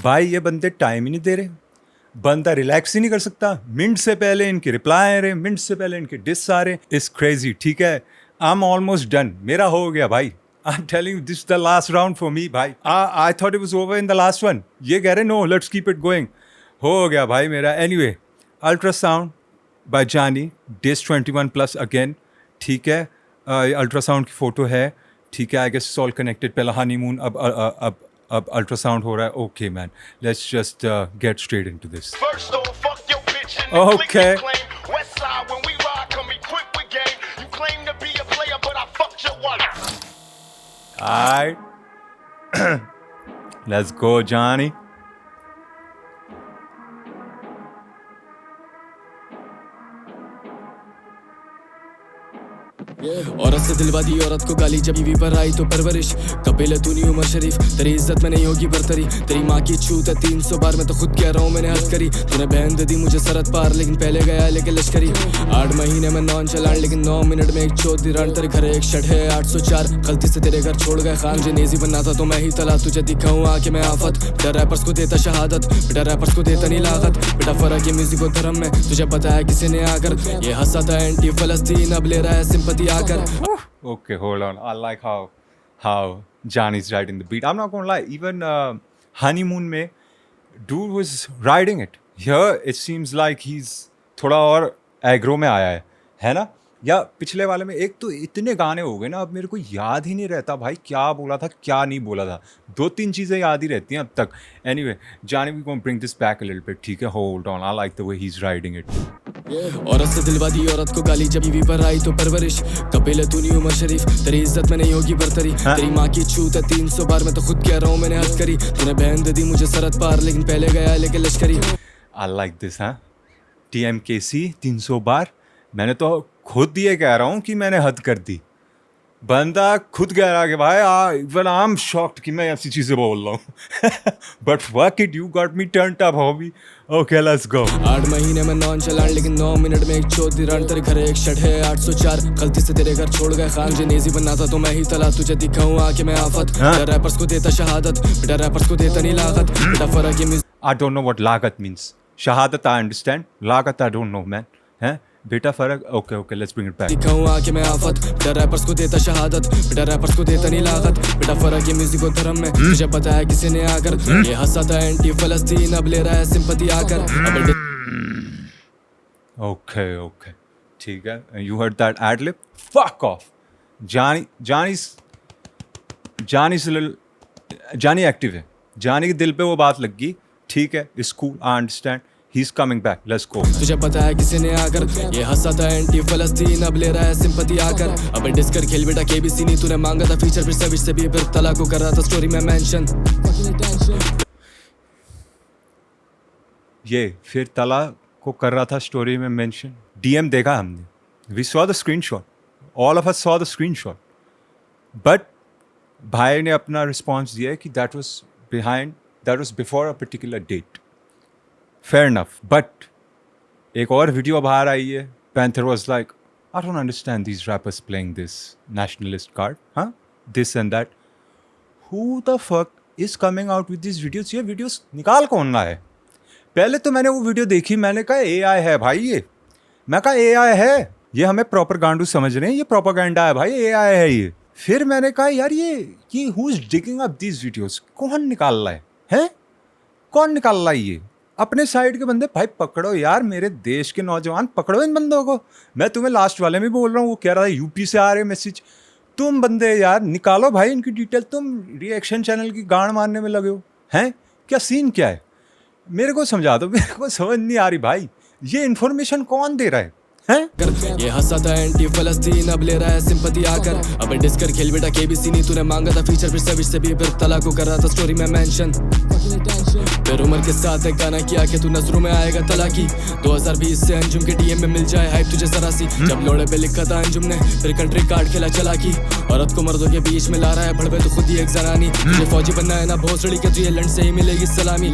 भाई ये बंदे टाइम ही नहीं दे रहे, बंदा रिलैक्स ही नहीं कर सकता। मिनट से पहले इनके रिप्लाई आ रहे, मिनट से पहले इनके डिस आ रहे। It's crazy. ठीक है, आई एम ऑलमोस्ट डन, मेरा हो गया भाई। I am telling you this the last round for me भाई। I thought it was over in the last one. ये कह रहे no let's keep it going. हो गया भाई मेरा। Anyway, ultrasound by Jaani, this 21+ again. ठीक है, अल्ट्रासाउंड की फ़ोटो है। ठीक है, I guess it's all connected. पहला हनीमून, अब अल्ट्रासाउंड हो रहा है। Okay man, let's just get straight into this. Okay. Alright. Let's go, Johnny. औरत से दिलवा दी औरत को गाली, जब टीवी पर आई तो परवरिश। कपिल है तू नहीं उमर शरीफ, तेरी इज्जत में नहीं होगी बरतरी। तेरी माँ की छूत है 300 बार, मैं तो खुद कह रहा हूँ मैंने हद करी। तूने बहन दे दी मुझे सरहद पार, लेकिन पहले गया लेके लश्करी। 8 महीने में नॉन चलान, लेकिन 9 मिनट में एक चौधरी रन। तेरे घर एक शट है 804, गलती से तेरे घर छोड़ गए खान। जनेजी बनना था तो मैं ही तला, तुझे दिखाऊँ आके मैं आफत। बेटा रैपर्स को देता शहादत, बेटा रैपर्स को देता नहीं लागत। बेटा फर्क है म्यूजिक और धर्म में, तुझे बताया किसी ने आकर। ये हंसा था एंटी फलस्तीन, अब ले रहा है सिंपैथी आकर। Okay, hold on. I like how Johnny's riding the beat. I'm not gonna lie. Even honeymoon में dude was riding it. Here it seems like he's थोड़ा और एग्रो में आया है ना? या पिछले वाले में एक तो इतने गाने हो गए ना, अब मेरे को याद ही नहीं रहता भाई क्या बोला था क्या नहीं बोला था। 2-3 चीज़ें याद ही रहती हैं अब तक। Anyway, Johnny, we gonna bring this back a little bit. ठीक है, hold on. I like the way he's riding it. औरत से दिलवा दी औरत को गाली, जब टीवी पर आई तो परवरिश। कपिल है तू नहीं उमर शरीफ, तेरी इज्जत में नहीं होगी बरतरी। तेरी माँ की छूत है 300 बार, मैं तो खुद कह रहा हूँ मैंने हद करी। तूने बहन दे दी मुझे सरहद पार, लेकिन पहले गया लेके लश्करी। I like this, हाँ। TMKC 300 बार, मैंने तो खुद ये कह रहा हूँ कि मैंने हद कर दी। बंदा खुद कह रहा है कि भाई इवन आई एम शॉक्ड कि मैं ऐसी चीज़ें बोल रहा हूँ। But work it, you got me turned up hobby. Okay let's गो। 8 महीने में नॉन चलान, लेकिन 9 मिनट में एक चौधरी रन। तेरे घर एक शट है 804, गलती से तेरे घर छोड़ गए खान। जनेजी बनना था तो मैं ही तला, तुझे दिखाऊँ आके मैं आफत। बेटा रैपर्स को देता शहादत, बेटा रैपर्स को देता नहीं लागत। बेटा फर्क है आई डोंट नो व्हाट लागत मीन्स। शहादत आई अंडरस्टैंड, लागत आई डोंट नो मैन। हैं बेटा फर्क। Okay let's bring it back. दिखाऊँ आके मैं आफत। बेटा रैपर्स को देता शहादत, बेटा रैपर्स को देता नहीं लागत। बेटा फर्क है म्यूजिक और धर्म में, तुझे बताया किसी ने आकर। ये हंसा था एंटी फलस्तीन, अब ले रहा है सिंपैथी आकर। ओके ठीक है। You heard that ad lib, fuck off. Jani active है, जानी के दिल पे वो बात लग गई। ठीक है, it's cool, I understand. He's coming back. Let's go. तुझे बताया किसी ने आकर, ये हंसा था एंटी फलस्तीन, अब ले रहा है सिंपैथी आकर। अब डिस्कर खेल बेटा KBC नहीं, तूने मांगा था फीचर फिर सविश से भी, फिर तला को कर रहा था स्टोरी में मेंशन। ये फिर तला को कर रहा था स्टोरी में मेंशन। DM देखा हमने, we saw the screenshot, all of us saw the screenshot, but भाई ने अपना रिस्पॉन्स दिया कि that was before a particular date. Fair enough, but एक और वीडियो बाहर आई है। Panther was like, I don't understand these rappers playing this nationalist card, huh? This and that. Who the fuck is coming out with these videos? ये videos निकाल कौन रहा है? पहले तो मैंने वो वीडियो देखी, मैंने कहा AI है भाई ये। मैं कहा AI है, ये हमें प्रॉपर गांडू समझ रहे हैं, ये प्रोपागेंडा है भाई, AI है ये। फिर मैंने कहा यार ये who is digging up these videos? कौन निकाल रहा है? हैं? कौन निकाल रहा है ये? अपने साइड के बंदे भाई पकड़ो यार, मेरे देश के नौजवान पकड़ो इन बंदों को। मैं तुम्हें लास्ट वाले में बोल रहा हूँ, वो कह रहा है यूपी से आ रहे मैसेज। तुम बंदे यार निकालो भाई इनकी डिटेल। तुम रिएक्शन चैनल की गांड मारने में लगे हो हैं? क्या सीन क्या है? मेरे को समझा दो, मेरे को समझ नहीं आ रही भाई, ये इन्फॉर्मेशन कौन दे रहा है? ये हंसा था एंटी फलस्तीन, अब ले रहा है सिंपैथी आकर। अब डिस्कर खेल बेटा KBC नहीं, तूने मांगा था फीचर फिर सविश से भी, फिर तला को कर रहा था स्टोरी में मेंशन। फिर उमर के साथ एक गाना किया कि तू नजरों में आएगा तला की। 2020 से अंजुम के DM में मिल जाए हाइप तुझे जरा सी। जब लोड़े पे लिखा था अंजुम ने, फिर कंट्री कार्ड खेला चला की। औरत को मर्दों के बीच में ला रहा है भड़वे, तो खुद ही एक जनानी। तुझे फौजी बनना है ना भोसड़ी के, तुझे लंड से ही मिलेगी सलामी।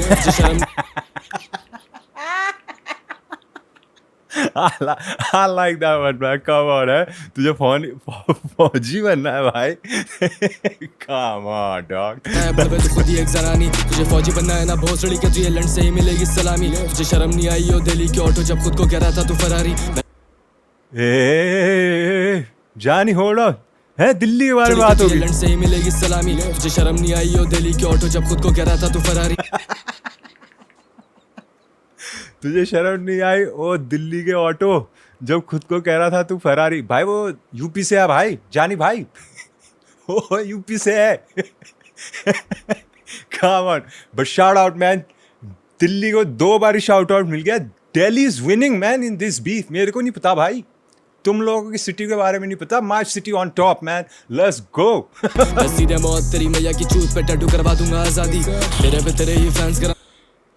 I like that one, man. Come on, है तुझे फौजी बनना है भाई. Come on, dog. है बड़वे तो खुद ही एक जनानी. तुझे फौजी बनना है ना भोसड़ी के तुझे लंड से ही मिलेगी सलामी. तुझे शर्म नहीं आई हो दिल्ली के ऑटो जब खुद को कह रहा था तू फरारी. जानी hold on. है दिल्ली के बारे में बात होगी. लंड से ही मिलेगी सलामी. तुझे शर्म नहीं आई हो दिल्ली के ऑटो जब खुद को कह रहा था तू फरारी. तुझे शर्म नहीं आई ओ दिल्ली के ऑटो जब खुद को कह रहा था तू फरारी. भाई वो यूपी से है भाई, जानी भाई. वो यूपी से है. Come on, but shout out man. Delhi को 2 बार शाउट आउट मिल गया. Delhi is winning man in this beef. मेरे को नहीं पता भाई, तुम लोगों की सिटी के बारे में नहीं पता. My city on top man. Let's go. सीधे मौत तेरी मैया की चूत पे टैटू करवा दूंगा आजादी. तेरे पे तेरे ही फैंस करा.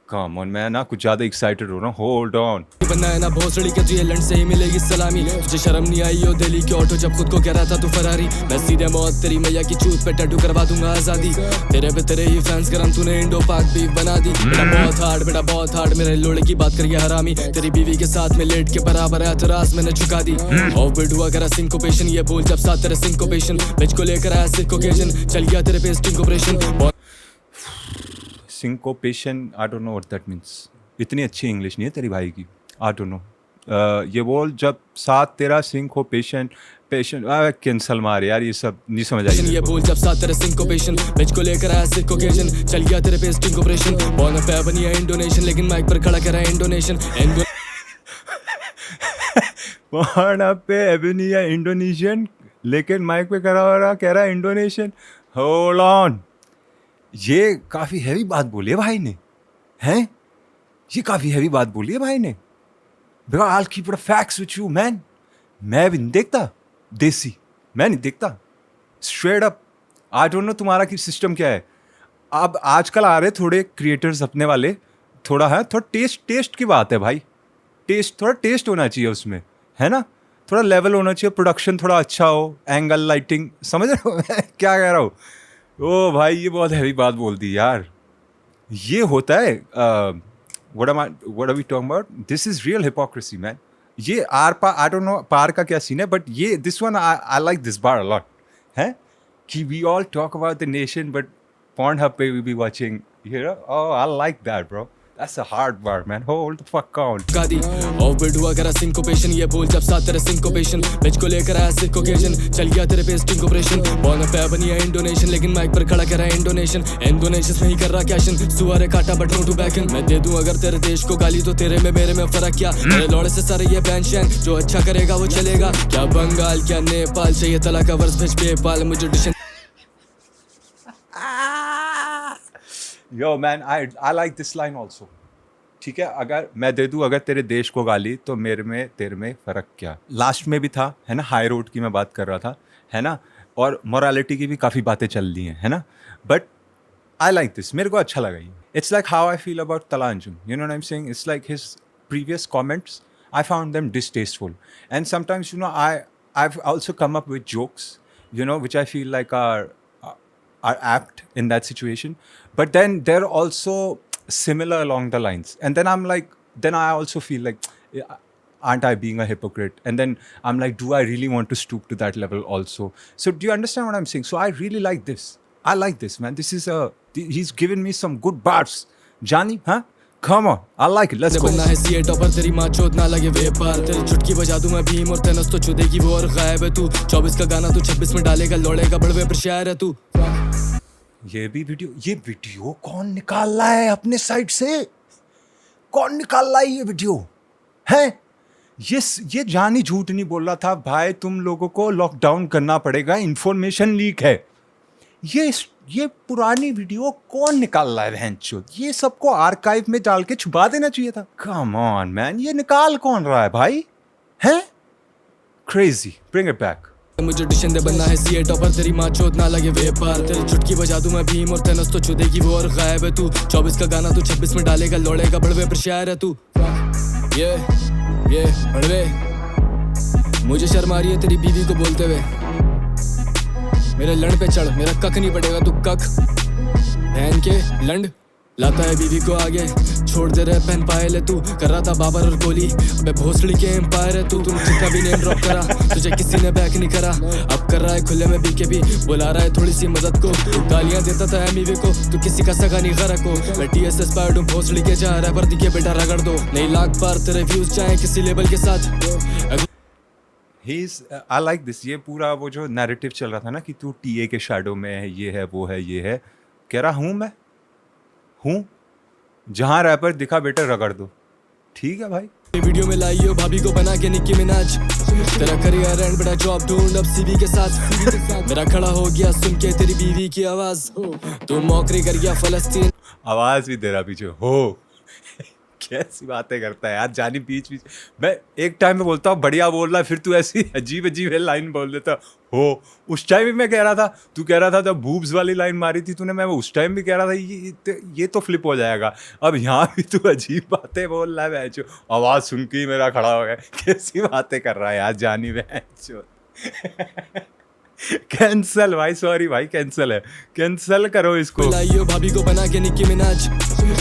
Come on मैं ना कुछ ज़्यादा एक्साइटेड हो रहा हूँ. Hold on. बनना है ना भोसड़ी के तुझे लंड से ही मिलेगी सलामी. तुझे शर्म नहीं आई हो दिल्ली के ऑटो जब खुद को कह रहा था तू फरारी. मैं सीधे मौत तेरी मैया की चूत पे टैटू करवा दूंगा आजादी. तेरे पे तेरे ही फैंस गरम तूने इंडो पाक बीफ बना दी. बेटा बहुत हार्ड मेरे लोड़े की बात करिए हरामी. तेरी बीवी के साथ में लेट के बराबर एतराज मैंने चुका दी. और बिड हुआ करा सिंकोपेशन ये बोल जब साथ तेरे सिंकोपेशन. बिच को लेकर आया सिक ओकेजन चल गया तेरे पे sting operation. Syncopation I don't know what that means. इतनी अच्छी इंग्लिश नहीं है तेरी भाई की. आई डोंट नो. ये बोल जब साथ तेरा सिंकोपेशन कैंसल मार यार. ये सब नहीं समझ आई. ये बोल जब साथ तेरे सिंकोपेशन. बिच को लेकर आया सिक ओकेजन चल गया तेरे पे स्टिंग ऑपरेशन. बॉर्न पे बनी है इंडोनेशन लेकिन माइक पर खड़ा कर रहा है इंडोनेशन. बॉर्न पे एबनी है इंडोनेशियन लेकिन माइक पे कह रहा है इंडोनेशियन. Hold on. ये काफ़ी हैवी बात बोली है भाई ने. हैं ये काफ़ी हैवी बात बोली है भाई ने. Because I keep the facts with you man. मैं भी नहीं देखता देसी. मैं नहीं देखता straight up. I don't no तुम्हारा की सिस्टम क्या है. अब आजकल आ रहे थोड़े क्रिएटर्स अपने वाले. थोड़ा है थोड़ा टेस्ट की बात है भाई. थोड़ा टेस्ट होना चाहिए उसमें, है ना. थोड़ा लेवल होना चाहिए. प्रोडक्शन थोड़ा अच्छा हो. एंगल लाइटिंग समझ रहे हो मैं क्या कह रहा हूँ. ओ भाई ये बहुत हैवी बात बोल दी यार. ये होता है what are we talking about? This is real hypocrisy man. ये I don't know पार का क्या सीन है but ये this one I like this bar a lot. है कि we all talk about the nation but Pornhub पे we be watching, you know. Oh I like that bro. That's a hard bar man. Hold the fuck on. गादी और bid हुआ करा syncopation ये बोल जब साथ तेरे सिंकोपेशन. बिच को लेकर आया सिक ओकेजन चल गया तेरे पे स्टिंग ऑपरेशन. बॉर्न पे बनी है इंडोनेशियन लेकिन माइक पर खड़ा कर रहा है इंडोनेशियन. इंडोनेशियन नहीं कर रहा कैशन. सुअर काटा बट नो टू बैकन. मैं दे दूं अगर तेरे देश को गाली तो तेरे में मेरे में फर्क क्या. मेरे लौड़े से सारे ये बैंशन जो अच्छा करेगा वो चलेगा. क्या बंगाल क्या नेपाल चाहिए तला का वर्ष भेज पेपाल मुझे डिशन. Yo man, I like this line also. ठीक है अगर मैं दे दूँ अगर तेरे देश को गाली तो मेरे में तेरे में फ़र्क क्या. लास्ट में भी था है ना. हाई रोड की मैं बात कर रहा था है ना. और मोरालिटी की भी काफ़ी बातें चल रही हैं है ना. But I like this. मेरे को अच्छा लगा ये. It's like how I feel about Talha Anjum. You know what I am saying. It's like his previous comments I found them distasteful and sometimes you know I've also come up with jokes you know which I feel like are apt in that situation, but then they're also similar along the lines, and then I'm like, then I also feel like, aren't I being a hypocrite? And then I'm like, do I really want to stoop to that level also? So do you understand what I'm saying? So I really like this. I like this man. This is he's given me some good bars. Johnny, huh? Come on, I like it. Let's go. बनना है CA topper तेरी माँ चोद ना लगे वेपार. तेरी चुटकी बजा दूं मैं भीम और तेनस तो चुदेगी वो और गायब है तू. 24 का गाना तू 26 में डालेगा लौड़ेगा बड़वे पर शायर है तू. ये वीडियो कौन निकाल रहा है अपने साइड से. कौन निकाल रहा है ये वीडियो है. ये जानी झूठ नहीं बोल रहा था भाई. तुम लोगों को लॉकडाउन करना पड़ेगा. इंफॉर्मेशन लीक है. ये पुरानी वीडियो कौन निकाल रहा है बहनचोद. ये सबको आर्काइव में डाल के छुपा देना चाहिए था. कम ऑन मैन. ये निकाल कौन रहा है भाई. हैं क्रेजी. Bring it back. मुझे डिशन दे बनना है सीए टॉपर तेरी माँ चोद ना लगे वेपार. तेरी चुटकी बजा दूं मैं भीम और तेनस तो चुदेगी वो और गायब है तू. 24 का गाना तू 26 में डालेगा लौड़ेगा बड़वे पर शायर है तू. ये बड़वे मुझे शर्म आ रही है तेरी बीवी को बोलते हुए. मेरे लंड पे चढ़. मेरा कख नहीं पड़ेगा तू कख. बहन के लंड लाता है बीवी को आगे, छोड़ दे रहे पेन पाए ले तू, कर रहा था बाबर और गोली, अबे भोसड़ी के एम्पायर है तू, तूने जितना भी नेम ड्रॉप करा, तुझे किसी ने बैक नहीं करा, अब कर रहा है खुले में बीकेबी, बुला रहा है थोड़ी सी मदद को, तू गालियां देता था एमईवी को, तू किसी का सगा नहीं गरक हो, मैं टीएसएस पायड हूँ भोसड़ी के, जहाँ रैपर दिखे बेटा रगड़ दो, नहीं लाख बार तेरे व्यूज चाहे किसी लेवल के साथ। आई लाइक दिस, ये पूरा वो जो नैरेटिव चल रहा था ना कि तू टीए के शैडो में है, ये है वो है ये है, कह रहा हूँ मैं हूँ, जहाँ रैपर दिखा बेटा रगड़ दो, ठीक है भाई। वीडियो में लाई हो भाभी को बना के निक्की मिनाज, तेरा करियर एंड बड़ा जॉब ढूंढ अब सीवी के साथ, मेरा खड़ा हो गया सुन के तेरी बीवी की आवाज, तू मौकरी कर गया फलस्तीन, आवाज भी तेरा पीछे हो कैसी बातें करता है यार जानी, बीच बीच मैं एक टाइम में बोलता हूँ बढ़िया बोल रहा है, फिर तू ऐसी अजीब अजीब लाइन बोल देता हो। उस टाइम भी मैं कह रहा था, तू कह रहा था जब बूब्स वाली लाइन मारी थी तूने, मैं उस टाइम भी कह रहा था ये तो फ्लिप हो जाएगा, अब यहाँ भी तू अजीब बातें बोल रहा है भैंचो, आवाज़ सुन के ही मेरा खड़ा हो गया, कैसी बातें कर रहा है यार जानी भैंचो कैंसल भाई, सॉरी भाई कैंसल है, कैंसल करो इसको। लाइयो भाभी को बना के निक्की मिनाज,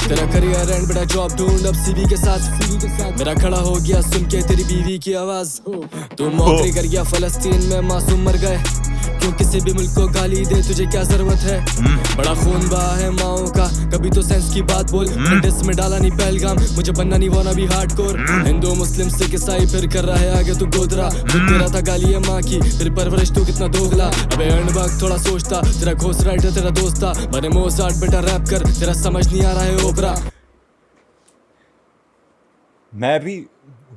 तेरा करियर एंड बड़ा जॉब ढूंढ अब सीवी के साथ, मेरा खड़ा हो गया सुन के तेरी बीवी की आवाज, तू मौकरी कर गया फलस्तीन में मासूम मर गए, क्यों किसी भी मुल्क को गाली दे तुझे क्या जरूरत है, बड़ा खून बहा है माओ का, कभी तो सेंस की बात बोल, इंडस में डाला नहीं पहलगाम, मुझे बनना नहीं वाना भी हार्डकोर, हिंदू मुस्लिम सिख ईसाई फिर कर रहा है आगे तू गोदरा, खुद तेरा था गाली है माँ की, फिर परवरिश तू कितना दोगला, अबे अर्नबग थोड़ा सोचता, तेरा घोस्ट राइटर तेरा दोस्त था, बने मोजार्ट बेटा रैप कर, तेरा समझ नहीं आ रहा है ओपरा। मैं भी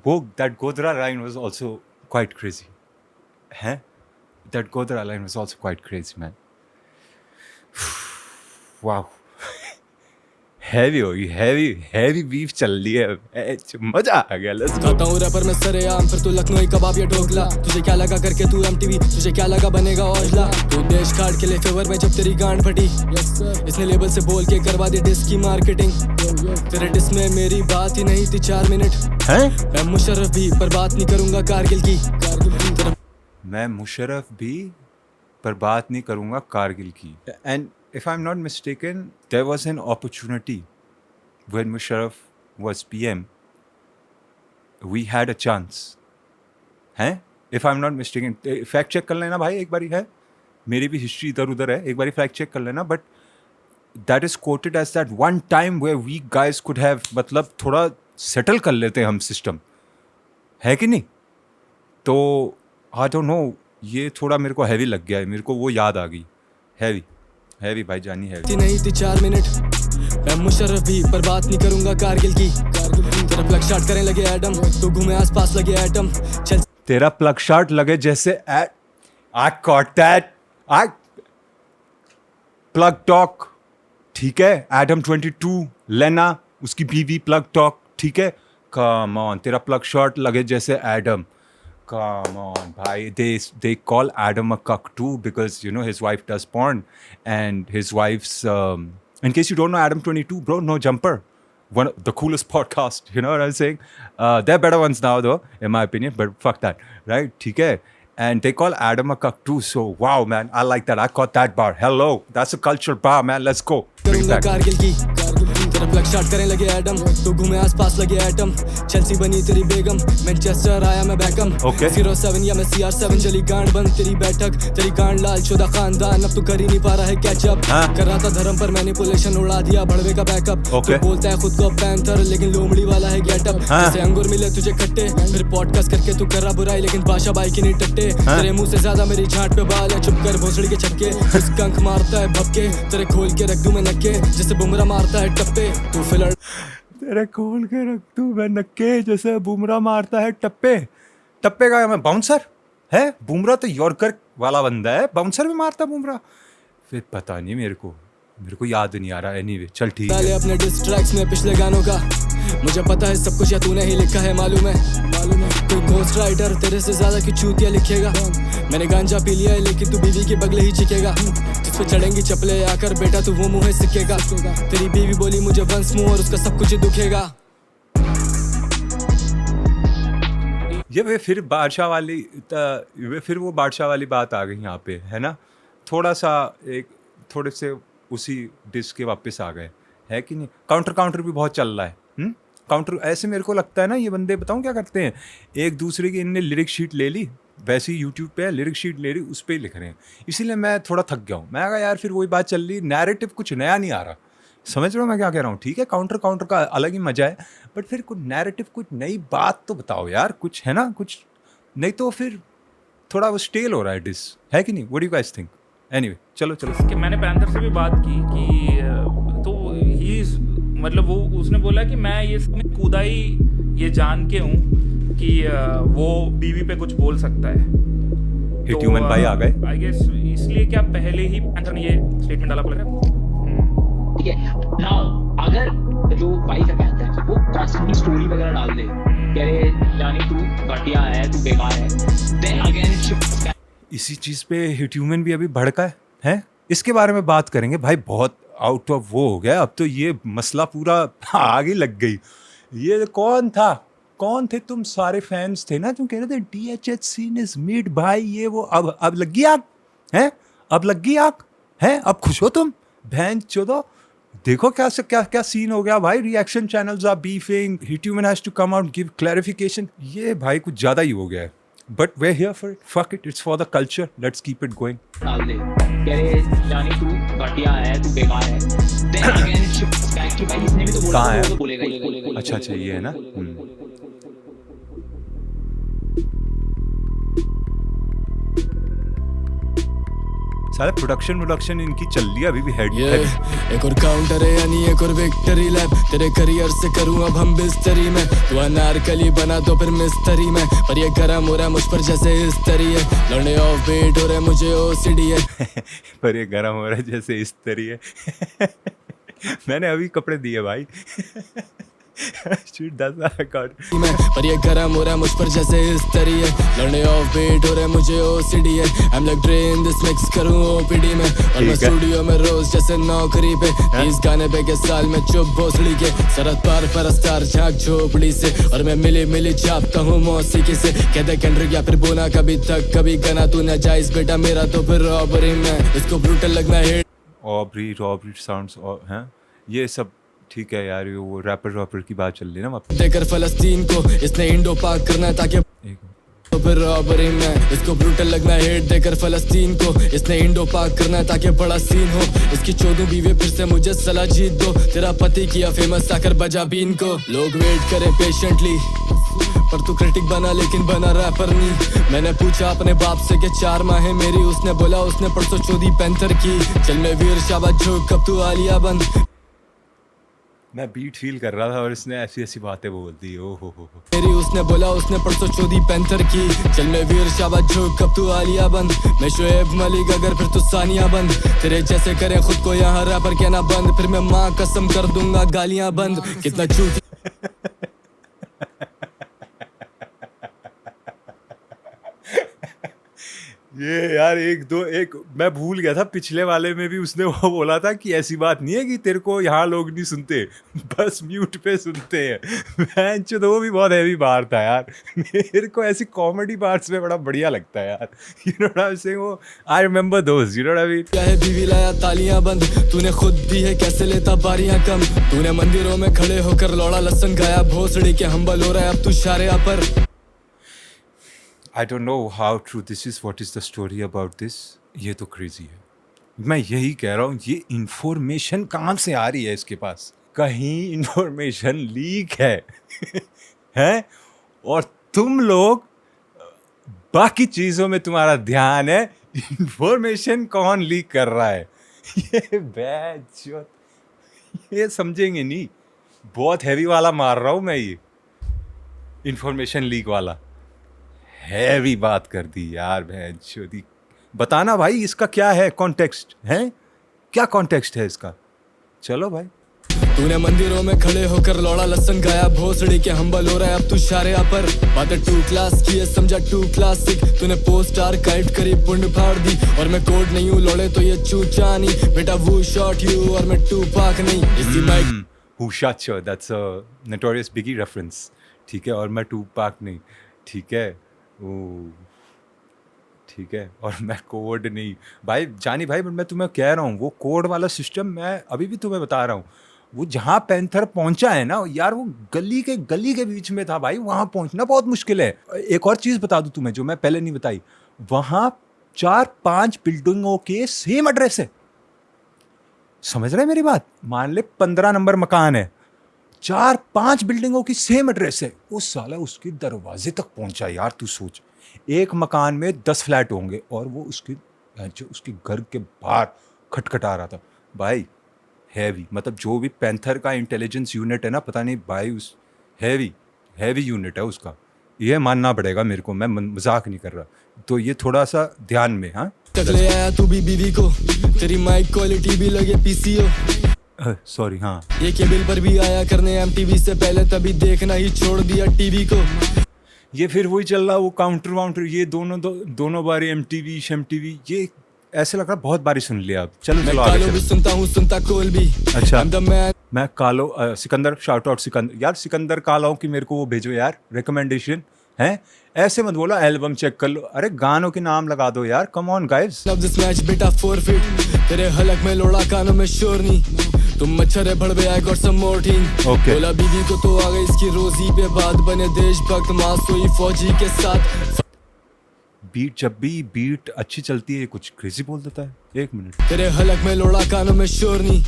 वो that Godhra line was also quite crazy हैं, that Godhra line was also quite crazy man, wow heavy होगी, हैवी बीफ चल रही है, मजा आ गया। Let's go. खाता हूँ रैपर में सरेआम, फिर तू लखनऊ कबाब या ढोकला, तुझे क्या लगा करके तू एमटीवी, तुझे क्या लगा बनेगा औजला, तू देश काट के ले फेवर में जब तेरी गांड फटी, इसने लेबल से बोल के करवा दी डिस्क की मार्केटिंग, तेरे डिस्क में मेरी बात ही नहीं थी 4 मिनट हैं? मैं मुशर्रफ भी पर बात नहीं करूंगा कारगिल की, मैं मुशर्रफ भी पर बात नहीं करूंगा कारगिल की। And if I'm not mistaken, there was an opportunity when Musharraf was PM. We had a chance. हैं? If I'm not mistaken, fact check कर लेना भाई एक बारी, है मेरी भी हिस्ट्री इधर उधर है, एक बारी fact check कर लेना, but that is quoted as that one time where we guys could have, मतलब थोड़ा settle कर लेते हम सिस्टम, है कि नहीं? तो I don't know, ये थोड़ा मेरे को हैवी लग गया है, मेरे को वो याद आ गई, हैवी भाई जानी हैवी। नहीं थी 4 मिनट मैं मुशर्रफ भी पर बात नहीं करूंगा कारगिल की, तेरा प्लग शॉट करने लगे एडम, तू घूमे आसपास लगे एटम, चल तेरा प्लग शॉट लगे जैसे I caught that, I plug talk, ठीक है, एडम 22 लेना उसकी बीवी प्लग टॉक, ठीक है, कम ऑन, तेरा प्लग शॉट लगे जैसे Adam, come on bhai, they call Adam a cuck too because you know his wife does porn, and his wife's in case you don't know Adam 22 bro, no jumper, one of the coolest podcast, you know what I'm saying, there are better ones now though in my opinion, but fuck that, right, theek hai, and they call Adam a cuck too, so wow man, I like that, I caught that bar, hello, that's a cultural bar man, let's go, bring करूंगा back Kargil की, तेरा plug shot करने लगे Adam, तू घूमे आसपास लगे atom, Chelsea बनी तेरी बेगम, मैनचेस्टर आया मैं बैकम, Okay. 07 या मैं CR7 चली गांड बंद तेरी बैठक, तेरी गांड लाल शुदा खानदान, अब तू कर ही नहीं पा रहा है कैचअप, हाँ। कर रहा था धर्म पर मैनिपुलेशन, उड़ा दिया भड़वे का बैकअप, Okay. तू बोलता है खुद को पैंथर लेकिन लोमड़ी वाला है गेटअप, हाँ। जैसे अंगूर मिले तुझे खट्टे, फिर पॉडकास्ट करके तू कर रहा बुराई लेकिन बादशाह भाई की नहीं टट्टे, हाँ। तेरे मुंह से ज्यादा मेरी झांट पे बाल है, चुप कर भोसड़ी के छक्के, कंख मारता है भपके, तेरे खोल के रख दूं मैं नक्के, जैसे बुमरा मारता है टप्पे, तू फिलर तेरे खोल के रख तू मैं नक्के, जैसे बुमराह मारता है टप्पे, टप्पे का मैं बाउंसर है, बुमराह तो यॉर्कर वाला बंदा है, बाउंसर भी मारता है बुमराह, फिर पता नहीं मेरे को याद नहीं आ रहा, एनीवे चल ठीक डाले है। अपने डिस ट्रैक्स में पिछले गानों का, मुझे पता है सब कुछ या तूने ही लिखा है मालूम है, कोई घोस्ट राइटर तेरे से ज्यादा की चूतिया लिखेगा, मैंने गांजा पी लिया है लेकिन तू बीवी के बगले ही चिकेगा, जिस पे चढ़ेंगी चपले आकर बेटा तू वो मुँह सिकेगा, तेरी बीवी बोली मुझे वंस मुँह और उसका सब कुछ ही दुखेगा। ये वे फिर बादशाह वाली फिर वो बादशाह वाली बात आ गई यहाँ पे, है ना, थोड़ा सा एक थोड़े से उसी डिस्क के वापस आ गए, है कि नहीं? काउंटर काउंटर भी बहुत चल रहा है। काउंटर ऐसे मेरे को लगता है ना, ये बंदे बताऊँ क्या करते हैं, एक दूसरे की इनने लिरिक शीट ले ली, वैसे ही यूट्यूब पे है, लिरिक शीट ले ली, उस पर ही लिख रहे हैं। इसीलिए मैं थोड़ा थक गया हूँ। मैं कहा यार फिर वही बात चल रही, नैरेटिव कुछ नया नहीं आ रहा। समझ रहे हो मैं क्या कह रहा हूँ? ठीक है, काउंटर काउंटर का अलग ही मजा है, बट फिर कुछ नैरेटिव, कुछ नई बात तो बताओ यार, कुछ है ना, कुछ नहीं तो फिर थोड़ा वो स्टेल हो रहा है डिस, है कि नहीं? What do you guys think? Anyway, चलो चलो। कि मैंने पैंथर से भी बात की कि तो ही मतलब वो उसने बोला कि मैं ये इसमें कूदा ही ये जान के हूँ कि वो बीवी पे कुछ बोल सकता है। हिट ह्यूमन भाई आ गए। आई गेस इसलिए क्या पहले ही पैंथर ने ये स्टेटमेंट डाला बोला ठीक है। नाउ अगर जो वाइफ है पैंथर की वो कॉन्स्टेंटली स्टोरी वगैरह डाल दे कि अरे जानी तू घटिया है, तू बेकार है, देन अगेन इसी चीज़ पे हिट ह्यूमन भी अभी भड़का है? इसके बारे में बात करेंगे भाई। बहुत आउट ऑफ वो हो गया अब तो, ये मसला पूरा आग ही लग गई। ये कौन थे तुम सारे फैंस थे ना जो कह रहे थे DHH सीन इज मिड भाई, ये वो, अब लग गई आग है, अब लग गई आग है, अब खुश हो तुम? बहन चोदो, देखो क्या सीन हो गया भाई। Reaction channels are beefing, hit human has to come out give clarification. ये भाई कुछ ज़्यादा ही हो गया है, but we're here for it. Fuck it, it's for the culture. Let's keep it going. डाल दे कि अरे जानी तू घटिया है, तू बेकार है, देन अगेन बैक टू भाई इसने भी तो बोला, कहाँ है? वो तो बोलेगा ही। अच्छा ये है ना। सारे प्रोडक्शन इनकी चल रही है अभी भी हेड। एक और काउंटर है यानी एक और विक्ट्री लैप, तेरे करियर से करूँ अब हम बिस्तरी में, तू अनारकली बना तो फिर मिस्त्री में, पर ये गरम हो रहा है मुझ पर जैसे इस तरी है, लड़ने ऑफ बीट हो रहा है मुझे OCD है। पर ये गर्म हो रहा है जैसे इस तरी है। मैंने अभी कपड़े दिए भाई। Shoot, that's not a card. मैं पर ये गरम हो रहा है मुझ पर जैसे इस तरी है, लड़ने ऑफ बीट हो रहा है मुझे OCD है, I'm like drain this mix करूँ OPD में, और मैं स्टूडियो में रोज जैसे नौकरी पे, 30 गाने पे के साल में चुप भोसड़ी के, सरहद पार पर स्टार झांक झोपड़ी से, और मैं मिली छापता हूँ मौसीकी से, कहते केंड्रिक या फिर बोना कभी तक कभी गना, तू नाजायज बेटा मेरा तो फिर रॉबरी में, इसको ब्रूटल लगना हिट। रॉबरी साउंड्स और हैं ये सब ठीक है यार, ये वो रैपर की बात चल रही है ना वहाँ पे। देकर फलस्तीन को इसने इंडो पाक करना ताकि तो फिर रॉबरी में, इसको ब्रूटल लगना हेट देकर फलस्तीन को, इसने इंडो पाक करना ताकि बड़ा सीन हो, इसकी 14 बीवी फिर से मुझे सलाह जीत दो, तेरा पति किया फेमस आकर बजा बीन को, लोग वेट करें पेशेंटली पर तू क्रिटिक बना लेकिन बना रैपर नहीं। मैंने पूछा अपने बाप से कि 4 माह है मेरी, उसने बोला उसने परसों चोदी पैंथर की, चल मैं वीर शाबाश झोंक कब तू आलिया बंद। मैं बीट फील कर रहा था और इसने ऐसी बातें बोल दी। ओ हो मेरी उसने बोला उसने परसों चोदी पैंथर की, चल मैं वीर शाबाश झोंक कब तू आलिया बंद, मैं शोएब मलिक अगर फिर तू सानिया बंद, तेरे जैसे करे खुद को यहाँ रैपर कहना बंद, फिर मैं माँ कसम कर दूंगा गालियां बंद, कितना झूठ। ये यार एक मैं भूल गया था, पिछले वाले में भी उसने वो बोला था कि ऐसी बात नहीं है कि तेरे को यहाँ लोग नहीं सुनते, बस म्यूट पे सुनते हैं। तो वो भी बहुत हैवी बार था यार। मेरे को ऐसी कॉमेडी पार्ट्स में बड़ा बढ़िया लगता है यार। You know what I am saying, वो I remember those, you know what I mean. क्या है बीवी लाया तालियां बंद, तूने खुद दी है कैसे लेता बारियां कम, तूने मंदिरों में खड़े होकर लौड़ा लसन गाया, भोसड़ी के हम्बल हो रहा है अब तू शारिया पर। I don't know how true this is. What is the story about this? ये तो क्रेजी है। मैं यही कह रहा हूँ, ये इंफॉर्मेशन कहाँ से आ रही है इसके पास? कहीं इंफॉर्मेशन लीक है। हैं? और तुम लोग बाकी चीज़ों में तुम्हारा ध्यान है, इंफॉर्मेशन कौन लीक कर रहा है? ये बैचोद, ये समझेंगे नहीं। बहुत हैवी वाला मार रहा हूँ मैं, ये इंफॉर्मेशन लीक वाला हैवी बात कर दी यार। बहन बताना भाई इसका क्या है कॉन्टेक्स्ट है, क्या कॉन्टेक्स्ट है इसका? चलो भाई। तूने मंदिरों में खड़े होकर लौड़ा लसन गाया, भोसड़ी के हम्बल हो रहा है अब तू शारिया पर, बातें 2 क्लास की है समझा 2 क्लासिक, तूने पोस्ट आर्काइव करी पुंड फाड़ दी, और मैं कोड नहीं हूँ लौड़े तो ये चूचा नहीं, बेटा वो शॉट यू और मैं 2 पाक नहीं, इसी mic who shot you, that's a notorious Biggie reference, ठीक है, और मैं 2 पाक नहीं, ठीक है, ठीक है, और मैं कोड नहीं भाई, जानी भाई, मैं तुम्हें कह रहा हूँ वो कोड वाला सिस्टम मैं अभी भी तुम्हें बता रहा हूँ, वो जहाँ पैंथर पहुंचा है ना यार, वो गली के बीच में था भाई, वहां पहुंचना बहुत मुश्किल है। एक और चीज बता दूं तुम्हें जो मैं पहले नहीं बताई, वहां 4-5 बिल्डिंगों के सेम एड्रेस है। समझ रहे मेरी बात? मान ले 15 नंबर मकान है, 4-5 बिल्डिंगों की सेम एड्रेस है। वो साला उसके दरवाजे तक पहुंचा यार, तू सोच, एक मकान में 10 फ्लैट होंगे और वो उसके घर के बाहर खटखटा रहा था भाई। हैवी, मतलब जो भी पैंथर का इंटेलिजेंस यूनिट है ना, पता नहीं भाई, उस हैवी यूनिट है उसका, ये मानना पड़ेगा मेरे को, मैं मजाक नहीं कर रहा। तो ये थोड़ा सा ध्यान में। हाँ, ले आया तू भी बीवी को, तेरी माइक क्वालिटी भी लगे पीसीओ। सॉरी, हाँ, ये केबल पर भी आया करने एमटीवी से पहले, तभी देखना ही छोड़ दिया टीवी को। ये फिर वही चल रहा, वो काउंटर ये दोनों बारी एमटीवी, ये ऐसे लग रहा बहुत बारी सुन लिया। अब चलो मैं आगे कालो चलो। भी सुनता हूँ, सुनता कोल भी। अच्छा, I'm the man। मैं कालो सिकंदर, शाउट आउट सिकंदर यार, सिकंदर कालाओं की मेरे को वो भेजो यार रिकमेंडेशन है। ऐसे मत बोला एल्बम चेक कर लो, अरे गानों के नाम लगा दो यार, come on guys. Love this match बेटा forfeit, तेरे हलक में लोड़ा कानों में शोर नहीं, तुम मच्छर है भड़वे I got some more team। Okay। बोला बीवी को तो आ गई इसकी रोजी पे बात, बने देशभक्त माँ सोई फौजी के साथ। बीट, जब भी बीट अच्छी चलती है कुछ क्रेजी बोल देता है। एक मिनट, तेरे हलक में लोड़ा कानों में शोर नहीं,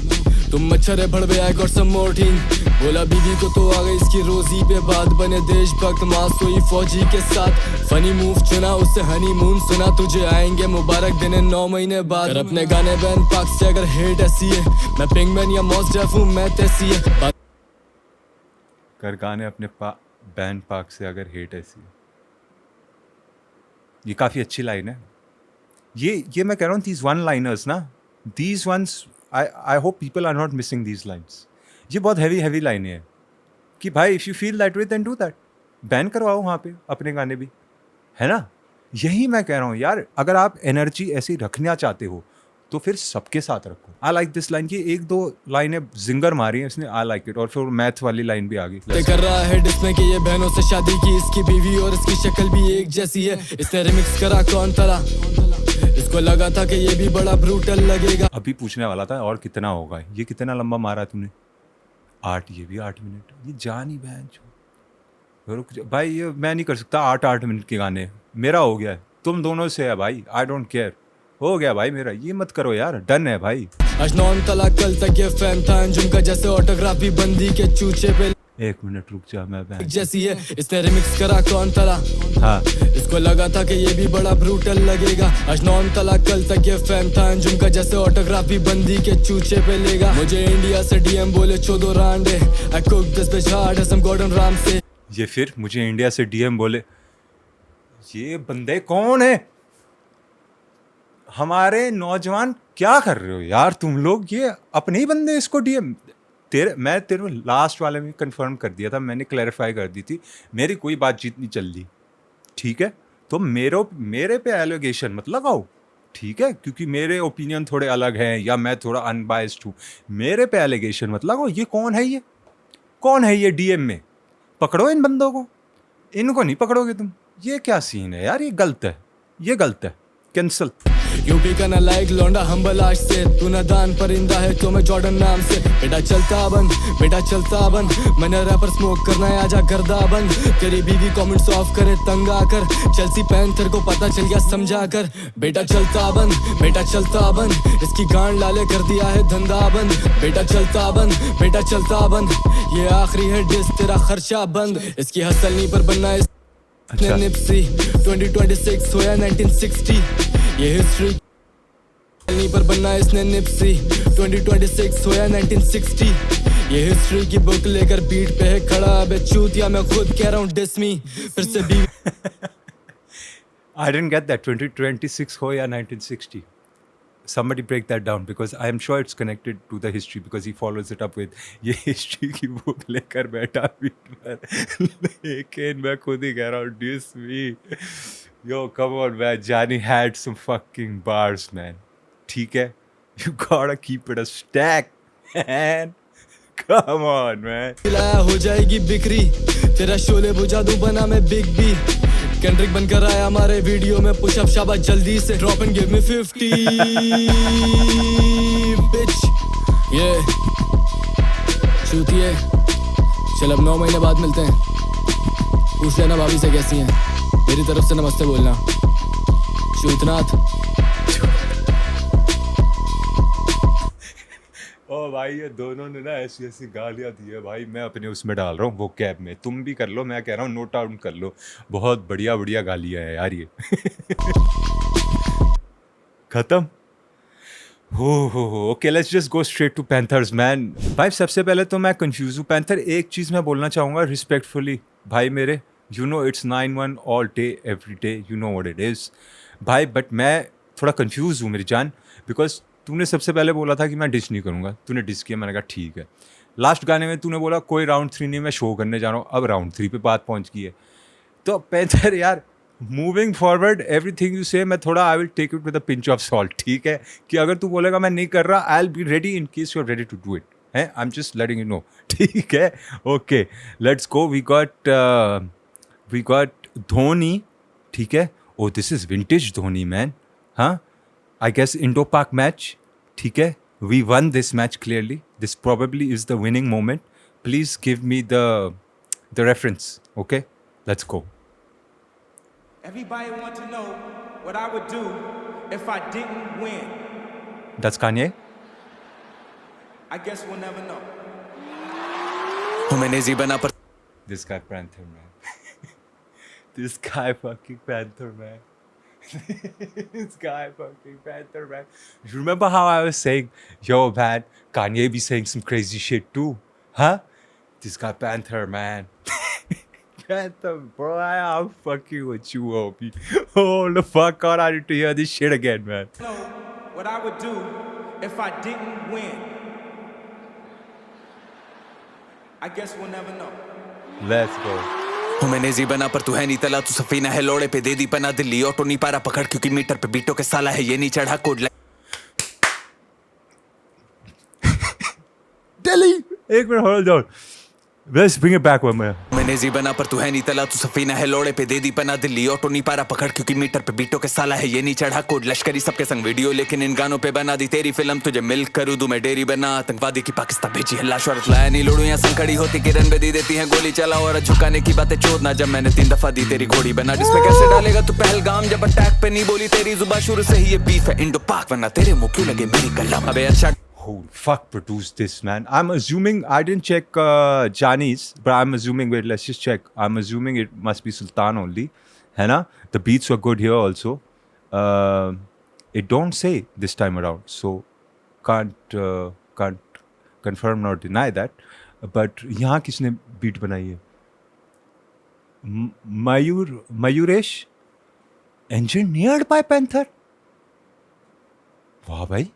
तुम मच्छर है भड़वे I got some more team। बोला बीवी को तो आ गई इसकी रोजी पे बात, बने देशभक्त माँ सोई फौजी के साथ। फनी मूव चुना उससे हनीमून सुना, तुझे आएंगे मुबारक दिन 9 महीने बाद। कर अपने गाने बैन पाक से अगर हेट ऐसी है, मैं पिंगमैन या मॉस डेफ हूँ मैं तैसी है। कर गाने अपने बैंड पार्क से अगर हेट ऐसी है, ये काफ़ी अच्छी लाइन है। ये मैं कह रहा हूँ, दीज वन लाइनर्स ना, these ones, I hope people are not missing these lines. ये बहुत हैवी लाइनें हैं कि भाई if you feel that way then do that, ban करवाओ वहाँ पे अपने गाने भी, है ना? यही मैं कह रहा हूँ यार, अगर आप एनर्जी ऐसी रखना चाहते हो तो फिर सबके साथ रखो। आई लाइक दिस लाइन की 1-2 लाइनें जिंगर मारी हैं इसने, आई लाइक इट। और फिर मैथ वाली लाइन भी आ गई। कर रहा है जिसमें कि ये बहनों से शादी की, इसकी बीवी और इसकी शक्ल भी एक जैसी है। इसने रिमिक्स करा कौन तला, इसको लगा था कि ये भी बड़ा ब्रूटल लगेगा। अभी पूछने वाला था और कितना होगा, ये कितना लंबा मारा तूने? 8, ये भी 8 मिनट, ये जान ही बहन छो। रुक भाई, ये मैं नहीं कर सकता 8 मिनट के गाने, मेरा हो गया है, तुम दोनों से है भाई, आई डोंट केयर, हो गया भाई मेरा, ये मत करो यार, डन है भाई। आज 9 तला कल तक ये फैन था अंजुम का, जैसे ऑटोग्राफी बंदी के चूचे पे 1 मिनट रुक जा, मैं बहन जैसी है। इसने रिमिक्स करा कौन तला, हाँ, इसको लगा था कि ये भी बड़ा ब्रूटल लगेगा। आज 9 तला कल तक ये फैन था अंजुम का, जैसे ऑटोग्राफी बंदी के चूचे पे लेगा। मुझे इंडिया से डीएम बोले 14 रांडे, I cook this bitch hard as some Gordon Ramsay. ये फिर मुझे इंडिया से डीएम बोले, ये बंदे कौन है? हमारे नौजवान क्या कर रहे हो यार तुम लोग, ये अपने ही बंदे इसको डीएम। मैं तेरे लास्ट वाले में कंफर्म कर दिया था, मैंने क्लैरिफाई कर दी थी, मेरी कोई बातचीत नहीं चल रही, ठीक है? तो मेरे पे एलिगेशन मत लगाओ, ठीक है? क्योंकि मेरे ओपिनियन थोड़े अलग हैं या मैं थोड़ा अनबाइस्ड हूँ, मेरे पे एलिगेशन मत लगाओ। ये कौन है ये डीएम में? पकड़ो इन बंदों को, इनको नहीं पकड़ोगे तुम। ये क्या सीन है यार, ये गलत है, कैंसल। यूपी का नालायक लौंडा हम्बल आज से, तू नादान परिंदा है तो मैं जॉर्डन नाम से। बेटा चलता बंद, मैंने रैपर स्मोक करना है आजा गर्दा बंद। तेरी बीवी कमेंट्स ऑफ करे तंग आकर, चेल्सी पैंथर को पता चल गया समझा कर। बेटा चलता बंद, इसकी गांड लाले कर दिया है धंधा बंद। बेटा चलता बंद, ये आखिरी है डिस तेरा खर्चा बंद। इसकी हसलनी पर बनना है अच्छा। निप्सी 2026 होया 1960, ये हिस्ट्री पर बनना इसने निप्सी 2026 होया 1960, ये हिस्ट्री की बुक लेकर बीट पे है खड़ा। अबे चूतिया मैं खुद कह रहा हूँ डिस मी, फिर से भी I didn't get that, 2026 हो या 1960? Somebody break that down because I am sure it's connected to the history because he follows it up with ये history की बुक लेकर बैठा बीट पर। लेकिन मैं खुद ही कह रहा हूँ diss me, yo come on man, Johnny had some fucking bars man, ठीक है? You gotta keep it a stack man, come on man। लाया हो जाएगी बिक्री, तेरा शोले बुझा दूं बना मैं बिग बी। केंड्रिक बनकर आया हमारे वीडियो में, पुशअप शाबाश जल्दी से, drop and give me 50 bitch, yeah श्रुतिए, चल अब 9 महीने बाद मिलते हैं। पूछ लेना भाभी से कैसी हैं, मेरी तरफ से नमस्ते बोलना। श्रुतनाथ। ओ भाई ये दोनों ने ना ऐसी ऐसी गालियाँ दी है भाई, मैं अपने उसमें डाल रहा हूँ वो कैब में, तुम भी कर लो, मैं कह रहा हूँ नोट डाउन कर लो, बहुत बढ़िया बढ़िया गालियाँ हैं यार ये। खत्म हो okay, let's just go straight to Panther's man. भाई सबसे पहले तो मैं कंफ्यूज हूँ पैंथर, एक चीज़ मैं बोलना चाहूँगा रिस्पेक्टफुली भाई मेरे, you know it's 9-1 all day every day, you know what it is भाई, बट मैं थोड़ा कंफ्यूज हूँ मेरी जान, बिकॉज तूने सबसे पहले बोला था कि मैं डिस नहीं करूँगा, तूने डिस किया, मैंने कहा ठीक है। लास्ट गाने में तूने बोला कोई राउंड 3 नहीं, मैं शो करने जा रहा हूँ, अब राउंड 3 पे बात पहुँच गई है। तो पैंथर यार मूविंग फॉरवर्ड एवरीथिंग यू से मैं थोड़ा I will take it with a pinch of salt, ठीक है, कि अगर तू बोलेगा मैं नहीं कर रहा, I will be ready in case you are ready to do it है, I am just letting you know, ठीक है। Okay let's go, we got Dhoni, ठीक है, oh this is vintage Dhoni man, हाँ I guess Indo Pak match, ठीक है, we won this match clearly, this probably is the winning moment, please give me the reference, okay let's go. Everybody want to know what I would do if I didn't win. That's Kanye. I guess we'll never know. हूँ मैंने जी बना पर This guy Panther man. This guy fucking Panther man. This guy fucking Panther man. You remember how I was saying, yo man, Kanye be saying some crazy shit too, huh? This guy Panther man. Panther, bro, I'm fucking with you, Opie. Oh the fuck on, I need to hear this shit again, man. Know what I would do if I didn't win. I guess we'll never know. Let's go. हूँ मैंने जी बना पर तू है नहीं तला, तू सफीना है लोड़े पे दे दी पना, दिल्ली ऑटो नहीं पारा पकड़ क्योंकि मीटर पे बीटो के साला है ये नहीं चढ़ा कोड Delhi! एक minute hold on. Let's bring it back one more. मैंने जी बना पर तू है नहीं तला, तू सफीना है लोड़े पे दे दी पना, दिल्ली ऑटो नहीं पारा पकड़ क्योंकि मीटर पे बीटो के साला है ये नहीं चढ़ा कोड लश्करी सबके संग वीडियो, लेकिन इन गानों पे बना दी तेरी फिल्म, तुझे मिल करूँ दूं मैं डेरी बना, आतंकवादी की पाकिस्तान भेजी है लाश, औरत लाया नहीं लड़ू यहाँ संग खड़ी होती किरण बेदी देती है गोली चला, और झुकाने की बातें चोदना जब मैंने 3 दफा दी तेरी घोड़ी बना, जिसमें कैसे डालेगा तू पहलगाम जब अटैक पे नहीं बोली तेरी जुबान, शुरू से ही ये बीफ है इंडो पाक, वरना तेरे मुंह क्यों लगे मेरी कलम। अबे अच्छा Who fuck produced this, man? I'm assuming, I didn't check Johnny's, but I'm assuming, wait, let's just check. I'm assuming it must be Sultan only. है ना? The beats were good here also. It don't say this time around, so can't confirm nor deny that. But यहाँ किसने beat बनाई है? Mayuresh? Engineered by Panther? वाह भाई,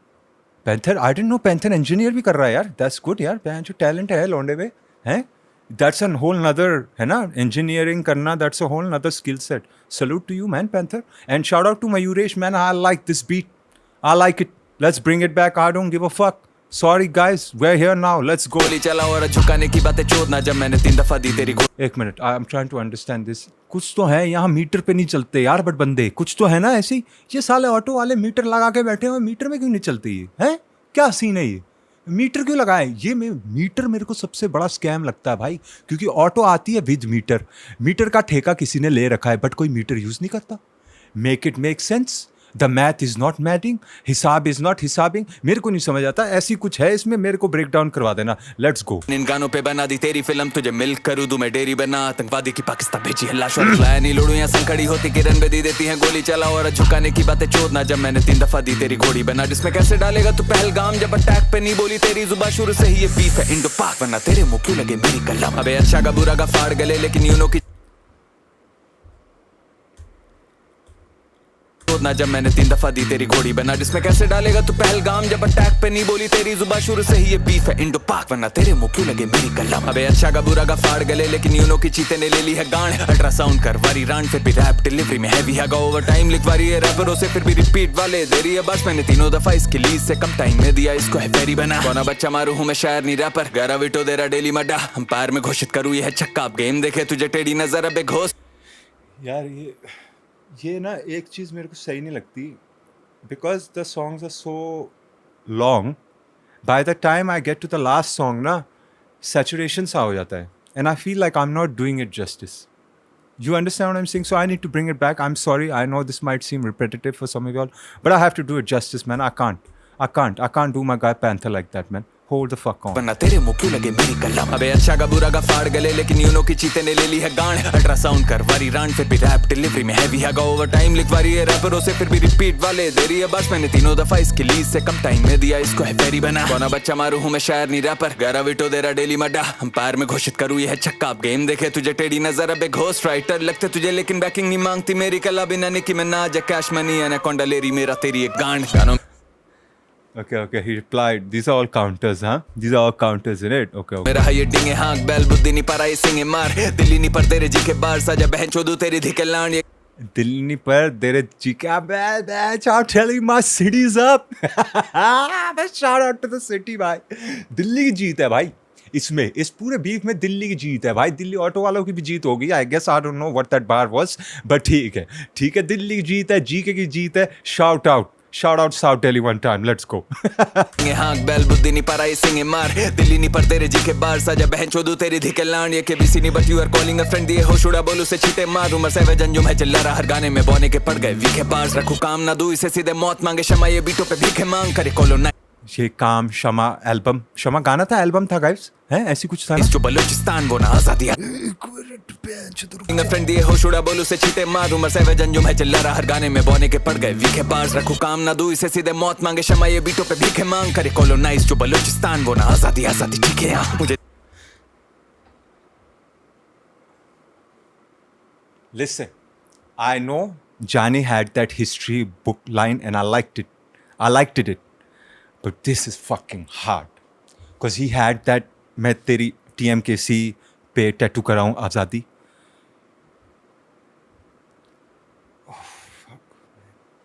panther, I didn't know panther engineer भी कर रहा है यार, दैट्स गुड यार, जो टैलेंट है लौंडे में हैं, दैट्स अ होल नदर, है ना, इंजीनियरिंग करना, that's a whole nother skill set, salute to you man Panther, and shout out to Mayuresh man, I like this beat, I like it, let's bring it back, I don't give a fuck, sorry guys, we are here now, let's go. गोली चला और झुकाने की बातें चोदना जब मैंने 3 दफा दी तेरी एक minute, I am trying to understand this, कुछ तो है यहाँ, मीटर पे नहीं चलते यार, बट बंदे कुछ तो है ना ऐसी, ये साले ऑटो वाले मीटर लगा के बैठे हुए, मीटर में क्यों नहीं चलती ये, हैं क्या सीन है ये, मीटर क्यों लगाए ये, मीटर मेरे को सबसे बड़ा स्कैम लगता है भाई, क्योंकि ऑटो आती है विद मीटर, मीटर का ठेका किसी ने ले रखा है, बट कोई मीटर यूज नहीं करता, make it make sense, the math is not mathing, हिसाब इज नॉट हिसाबिंग, मेरे को नहीं समझ आता, ऐसी कुछ है इसमें, मेरे को ब्रेक डाउन करवा देना, लेट्स गो। इन गानों पे बना दी तेरी फिल्म, तुझे मिल करूँ दूं मैं डेरी बना, आतंकवादी की पाकिस्तान भेजी है लाश, और लाया नहीं लड़ू यहाँ संग खड़ी होती किरण बेदी देती है गोली चला, और झुकाने की बातें चोदना जब मैंने 3 दफा दी तेरी घोड़ी बना, जिसमें कैसे डालेगा तू पहलगाम जब अटैक पे नहीं बोली तेरी जुबान, शुरू से ही ये बीफ है इंडो पाक, वरना तेरे मुंह क्यों लगे मेरी कलम। अबे अच्छा का बुरा का फाड़ गले, लेकिन यूनो की ना जब मैंने 3 दफा दी तेरी घोड़ी बना, जिसमें कैसे डालेगा तू पहलगाम जब अटैक पे नहीं बोली तेरी जुबान, शुरू से ही ये बीफ है इंडो पाक, वरना तेरे मुंह क्यों लगे मेरी कलम। अबे अच्छा का बुरा का फाड़ गले, लेकिन यूनो की चीते ने ले ली है गांड, अल्ट्रासाउंड करवारी रान, फिर भी रैप डिलीवरी में हैवी है, ओवर टाइम लिखवारी है रैपरों से, फिर भी रिपीट वाले देरी है, बस मैंने 3 दफा इसकी लीज से कम टाइम में दिया, इसको है फेरी बना, कौना बच्चा मारू हूँ मैं शायर नहीं रैपर, ग्यारह विटो दे रहा डेली मड्डा, अंपायर में घोषित करूँ ये है छक्का, अब गेम देखे तुझे टेढ़ी नजर, अबे घोष यार ये ना एक चीज़ मेरे को सही नहीं लगती, because the songs are so long, by the time I get to the last song ना, saturation सा हो जाता है, and I feel like I'm not doing it justice. You understand what I'm saying? So I need to bring it back. I'm sorry. I know this might seem repetitive for some of y'all, but I have to do it justice, man. I can't do my guy Panther like that, man. Hold the fuck on. वरना तेरे मुंह क्यों लगे मेरी कलम। अबे अच्छा का बुरा का फाड़ गले, लेकिन यूनो की चीते ने ले ली है गांड। अल्ट्रासाउंड कर वारी रांड, फिर भी रैप डिलीवरी में हैवी है ओवर टाइम लिखवा रही है रैपरों से, फिर भी रिपीट वाले दे रही है बस। मैंने 3 दफा इसकी लीज से कम टाइम में दिया, इसको है फेरी बना। कौना बच्चा मारू हूँ मैं शायर नहीं रैपर, गारा विटो दे रहा डेली मड्डा। अंपायर में घोषित करूँ ये है छक्का, अब गेम देखे तुझे टेढ़ी नजर। अब एक घोस्ट राइटर लगते तुझे, लेकिन बैकिंग नहीं मांगती मेरी कला। बिना निकी में ना जा कैश मनी एनाकोंडा ले रही मेरा तेरी एक गांड। गानों Okay. He replied, "These are all counters, huh? These are all counters in it." Okay. मेरा है ये डिंगे हाँक बैल, बुद्धि नहीं पर आई सिंगे मार। दिल्ली नहीं पर तेरे जी के बार, सजा बहन चोदू तेरी धिके लान। ये दिल्ली पर तेरे चिका batch, I'm telling my city's up. Shout out to the city भाई. दिल्ली की जीत है भाई। इसमें इस पूरे बीफ में दिल्ली की जीत है भाई। दिल्ली ऑटो वालों की भी जीत होगी। I guess I don't know what that bar was, but ठीक है दिल्ली की जीत है, जीके की जीत है। Shout out South Delhi one time. Let's go. हाँक बैल, बुद्धि नहीं पर आई सिंगे मार। दिल्ली नहीं पर तेरे जी के बार, सजा बहन चोदू तेरी धिके लान। ये केबीसी नहीं but you are calling a friend, दिए हो शुड़ा बोलू से छीटे मार। उमर से जंजुम है चिल्ला रहा हर गाने में, बौने के पड़ गए वीके पास। रखू काम ना दू इसे सीधे मौत मांगे क्षमा, ये बीटों पे भीखे मांग करे कॉलोनाइज। ये काम क्षमा एल्बम, क्षमा गाना था, एल्बम था गाइस, है ऐसी कुछ था ना? इस जो बलूचिस्तान वो ना आजादी फ्रेंड दिए हो शुड़ा बोलू से छीटे मार। उमर से जंजुम है चिल्ला रहा हर गाने में, बौने के पड़ गए वीके पास। रखू काम ना दू इसे सीधे मौत मांगे क्षमा, ये बीटों पे भीखे मांग करे कॉलोनाइज। जो बलूचिस्तान वो ना आजादी ठीक है यहाँ मुझे। Listen, I know Johnny had that history book line and I liked it. But this is fucking hard. Because he had that, मैं तेरी TMKC पे टैटू कराऊं आज़ादी. Oh, fuck.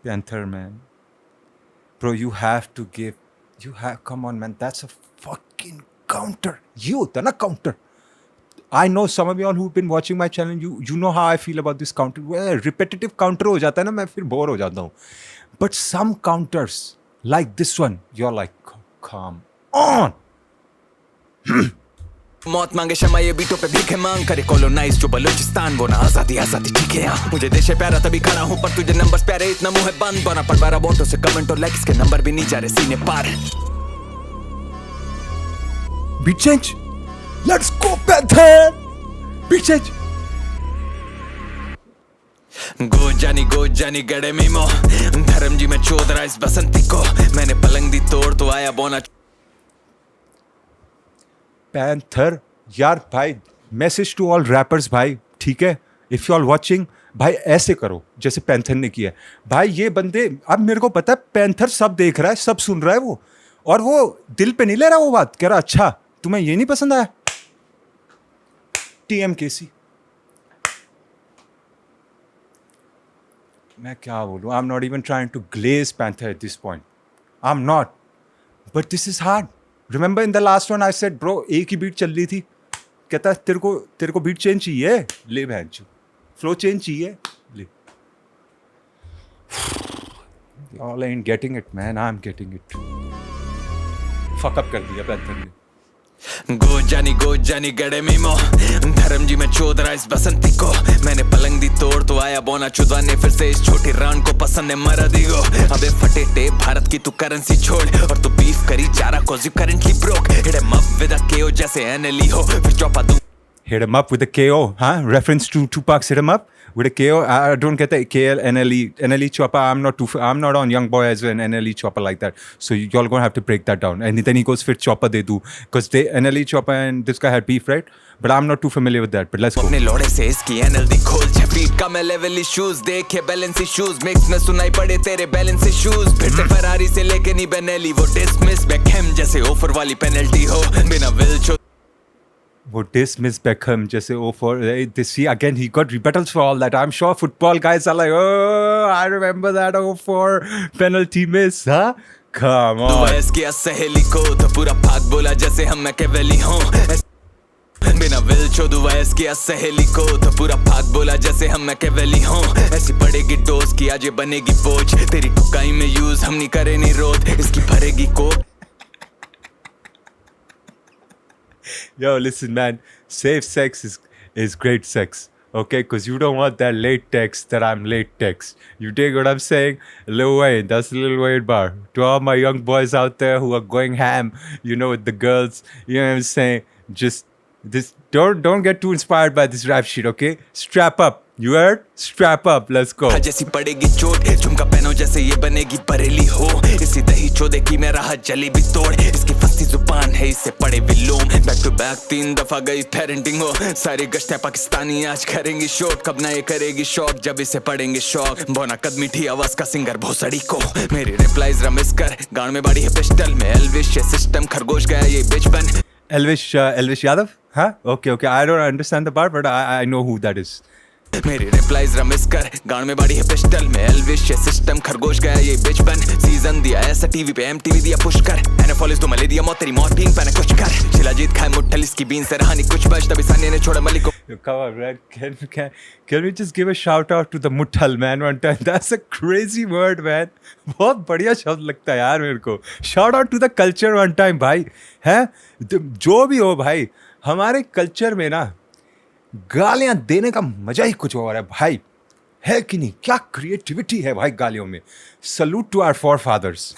Panther, man. Bro, come on, man. That's a fucking counter. ये होता है ना counter. I know some of y'all who've been watching my channel, you know how I feel about this counter. Well, repetitive counter हो जाता है ना, मैं फिर बोर हो जाता हूँ. But some counters, like this one, you're like, come on. मौत मांगे क्षमा, ये बीटों पे भीखे मांग करे कॉलोनाइज। जो बलूचिस्तान वो ना आजादी ठीक है यहाँ मुझे। देश है प्यारा तभी खड़ा हूँ, पर तुझे नंबर्स प्यारे इतना मुंह है बंद। बना पड़ 12 वोटों से कमेंट और लाइक्स के नंबर भी नहीं जा रहे सीने पार। Beat change. Let's go Panther. Beat change. गो जानी गड़े मीमो, धर्म जी में चोद रहा इस बसंती को। मैंने पलंग दी तोड़ तो आया बोना। Panther, यार भाई, मैसेज टू ऑल रैपर्स भाई, ठीक है? इफ यू ऑल वाचिंग भाई, ऐसे करो जैसे पैंथर ने किया भाई। ये बंदे, अब मेरे को पता है पैंथर सब देख रहा है, सब सुन रहा है वो, और वो दिल पे नहीं ले रहा वो बात, कह रहा अच्छा तुम्हें ये नहीं पसंद आया, TMKC। मैं क्या बोलूँ, I am not even trying to glaze Panther at this point, I am not, but this is hard. Remember in the last one I said bro, एक ही बीट चल रही थी, कहता है तेरे को बीट चेंज चाहिए, ले बहन चो, फ्लो चेंज चाहिए, ले। Y'all ain't getting it, man. I'm getting it. Fuck up कर दिया पैंथर ने। गो जानी गड़े मीमो, धर्म जी में चोद रहा इस बसंती को। मैंने पलंग दी तोड़ तो आया बोना चुदवाने फिर से इस छोटी रान को। पसंद है मरा दिगो, अबे फटे टेप भारत की तू करेंसी छोड़, और तू बीफ करी चारा cause you currently broke। Hit him up with a KO जैसे NLE हो, फिर चौपा दूं। Hit him up with a KO, huh? Reference to Tupac's Hit him up with a KO. I don't get the KL, NLE chopper. I'm not on Young Boy as an NLE chopper like that. So y'all gonna have to break that down. And then he goes for chopper they do, because they NLE chopper and this guy had beef, right? But I'm not too familiar with that. But let's go. अपने लोड़े से इसकी NLD खोल, 6 feet का मैं level issues, देखे balance issues, mix में सुनाई पड़े तेरे बैलेंस इश्यूज। फिर से फरारी से लेके नहीं बेनेली, वो डिसमिस बेकहम जैसे ऑफर वाली पेनल्टी हो, बिना विल चो वो dismiss Beckham जैसे for this, see again he got rebuttals for all that. I'm sure football guys are like, oh I remember that for penalty miss, huh? Come on. तो इसकी सहेली को तो पूरा भाग बोला जैसे हम मैकेवेली हों, बिना विल चोदू वैस की सहेली को तो पूरा भाग बोला जैसे हम मैकेवेली हों। ऐसी पड़ेगी डोज की आज ये बनेगी बोझ, तेरी टुकाई में यूज हम नहीं करे नहीं रोध, इसकी भरेगी Coke. Yo, listen, man. Safe sex is great sex. Okay, because you don't want that late text that I'm late text. You dig what I'm saying? Lil Wayne, that's Lil Wayne bar. To all my young boys out there who are going ham, you know, with the girls, you know what I'm saying? Just this, don't get too inspired by this rap shit, okay? Strap up. You heard? Strap up. Let's go. जैसी पड़ेगी चोट झुमका पहनो जैसे ये बनेगी बरेली हो इसी दही चोदे की मैं राह जली भी तोड़ इसकी फंसी जुबान है इससे पड़े विलोम बैक टू बैक 3 दफा गई पेरेंटिंग हो सारी गश्तें पाकिस्तानी आज करेंगी शोट कब ना ये करेगी शौक जब इसे पड़ेंगे शौक बोना कद मीठी आवाज का सिंगर भोसड़ी को मेरी रिप्लाईज रमिस कर गान में बाड़ी है पिस्टल में एल्विश ये सिस्टम खरगोश गया ये बिच बन Elvish Yadav? Huh? Okay. I don't understand the part, but I know who that is. मेरी रिप्लाईज रमिस कर गान में बाड़ी है पिस्टल में एल्विश ये सिस्टम खरगोश गया ये बिच बन सीजन दिया ऐसा टीवी पे एमटीवी दिया पुश कर एनएफएल तो मले दिया मौत तेरी मॉर्टिन पे कुछ कर शिलाजीत खाए मुट्ठल इसकी बीन से रहानी कुछ बच तभी सानिया ने छोड़ा मलिक को Yo, come on, man. Can we just give a shout out to the Mutthal man one time? That's a crazy word, man. बहुत बढ़िया शब्द लगता है यार मेरे को. Shout out to the culture one time, भाई. है? जो भी हो भाई, हमारे कल्चर में ना गालियां देने का मजा ही कुछ और है भाई. है कि नहीं? क्या क्रिएटिविटी है भाई गालियों में. Salute to our forefathers.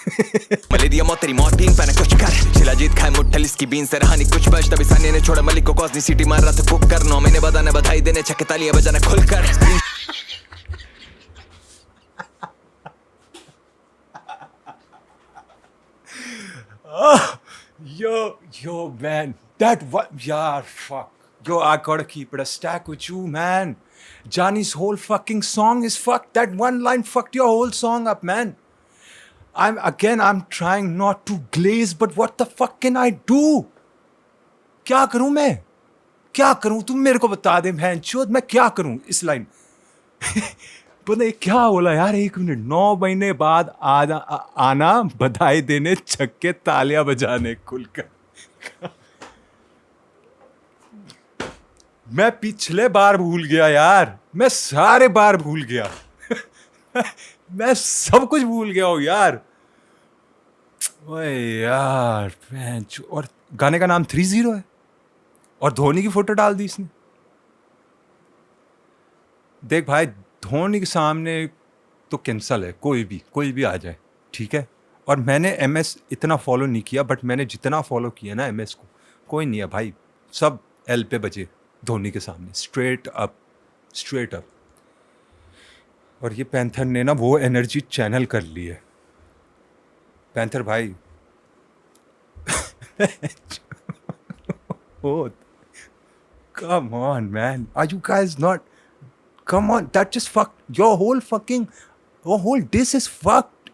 मले दिया मौत तेरी मॉर्टिन पे कुछ कर शिलाजीत खाए मुट्ठल इसकी बीन से रहानी कुछ बच तभी सानिया ने छोड़ा मलिक को कॉस्नी सिटी मार रहा था कुक कर 9 महीने बदाने बधाई देने छक्के तालियां बजाना खुलकर Yo, man. That what? Yeah, fuck. Yo, I gotta keep it a stack with you, man. Johnny's whole fucking song is fucked. That one line fucked your whole song up, man. I'm trying not to glaze, but what the fuck can I do? क्या करूं मैं? क्या करूं? तुम मेरे को बता दे बहन चोद मैं क्या करूं इस लाइन. पता क्या बोला यार 1 मिनट 9 महीने बाद आना बधाई देने छक्के तालियां बजाने खुलकर. मैं पिछले बार भूल गया यार. मैं सारे बार भूल गया. मैं सब कुछ भूल गया हूँ यार. ओए यार और गाने का नाम 30 है और धोनी की फोटो डाल दी इसने. देख भाई धोनी के सामने तो कैंसल है. कोई भी आ जाए ठीक है. और मैंने एमएस इतना फॉलो नहीं किया बट मैंने जितना फॉलो किया ना एमएस को कोई नहीं है भाई. सब एल पे बजे धोनी के सामने स्ट्रेट अप. और ये पैंथर ने ना वो एनर्जी चैनल कर ली है. पैंथर भाई oh, come on man, are you guys not? Come on, that just fucked your whole diss is fucked.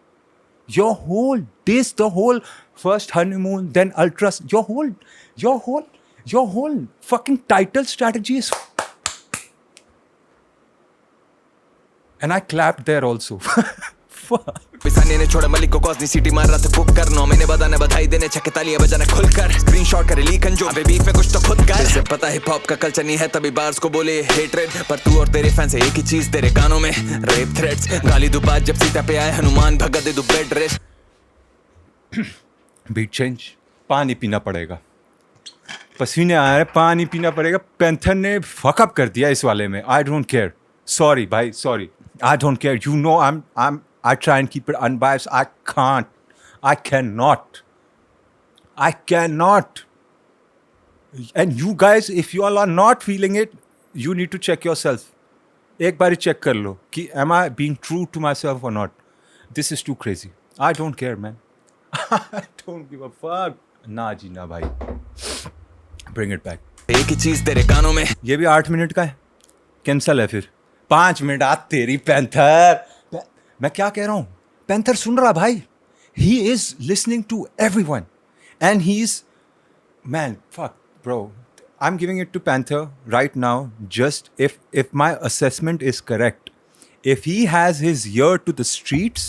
Your whole diss, the whole first honeymoon, then ultras, your whole fucking title strategy is and I clapped there also. Fuck. पिसाने ने छोड़ा मलिक को कॉस्नी city मार रहा था cook कर 9 महीने बदाने बधाई देने छक्के तालियां बजाना खुलकर स्क्रीनशॉट करे लीकन जो अबे बीफ में कुछ तो खुद कर इसे पता हिप हॉप का कल्चर नहीं है तभी बार्स को बोले हेट्रेड पर तू और तेरे फैंस एक ही चीज तेरे कानों में रेप थ्रेट्स गाली दो बात जब सीता पे आए हनुमान भगा दे दो बेड रेस्ट. Beat change. पानी पीना पड़ेगा. पसीने आ रहे पानी पीना पड़ेगा. पैंथर ने फकअप कर दिया इस वाले में. I don't care. सॉरी भाई sorry. I don't care. You know I try and keep it unbiased. I can't. I cannot. And you guys, if you all are not feeling it, you need to check yourself. एक बारी check कर लो कि am I being true to myself or not. This is too crazy. I don't care, man. I don't give a fuck. ना जी ना भाई. Bring it back. एक ही चीज तेरे कानों में. ये भी 8 मिनट का है. कैंसल है फिर. 5 मिनट आ तेरी पैंथर. मैं क्या कह रहा हूँ. पैंथर सुन रहा भाई. He is listening to everyone and he's man fuck bro. I'm giving it to Panther right now. Just if my assessment is correct, if he has his ear to the streets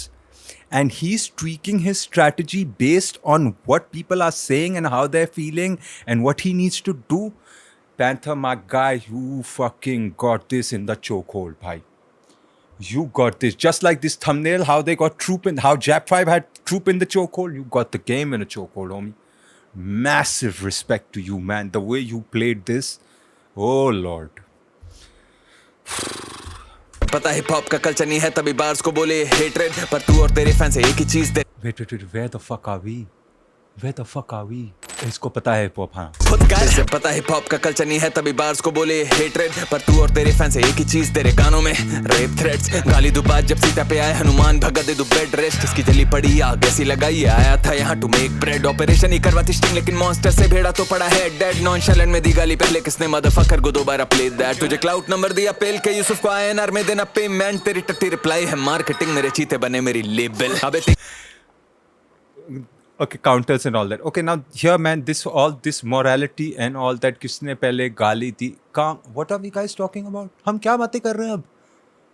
and he's tweaking his strategy based on what people are saying and how they're feeling and what he needs to do, Panther, my guy, you fucking got this in the chokehold, bhai. You got this. Just like this thumbnail, how they got Troop in, how Jap 5 had Troop in the chokehold, you got the game in a chokehold, homie. massive respect to you, man. The way you played this, oh Lord. पता hip hop का culture नहीं है तभी bars को बोले hatred पर तू और तेरे फैंस एक ही चीज दे Wait, where the fuck are we? Where the fuck are we? इसको पता है हिप-हॉप, हाँ. खुद कर से पता हिप हॉप का कल्चर नहीं है तभी बार्स को बोले हेट्रेड पर तू और तेरे फैंस एक ही चीज तेरे गानों में रेप थ्रेट्स गाली दो बात जब सीता पे आए हनुमान भगा दे दो बेड रेस्ट इसकी जली पड़ी आग ऐसी लगाई आया था यहाँ टू मेक ब्रेड ऑपरेशन ही करवाती स्टिंग लेकिन मॉन्स्टर से भेड़ा तो पड़ा है डेड नॉनशैलेंट में दी गाली पहले किसने मदरफकर को दोबारा प्ले दैट तुझे क्लाउड नंबर दिया पेल के यूसुफ को आईएनआर में देना पेमेंट तेरी टट्टी रिप्लाई है मार्केटिंग मेरे चीते बने मेरी लेबल अबे Okay, counters and all that. Okay, now here, man, all this morality and all that किसने पहले गाली दी? What are we guys talking about? हम क्या बातें कर रहे हैं अब?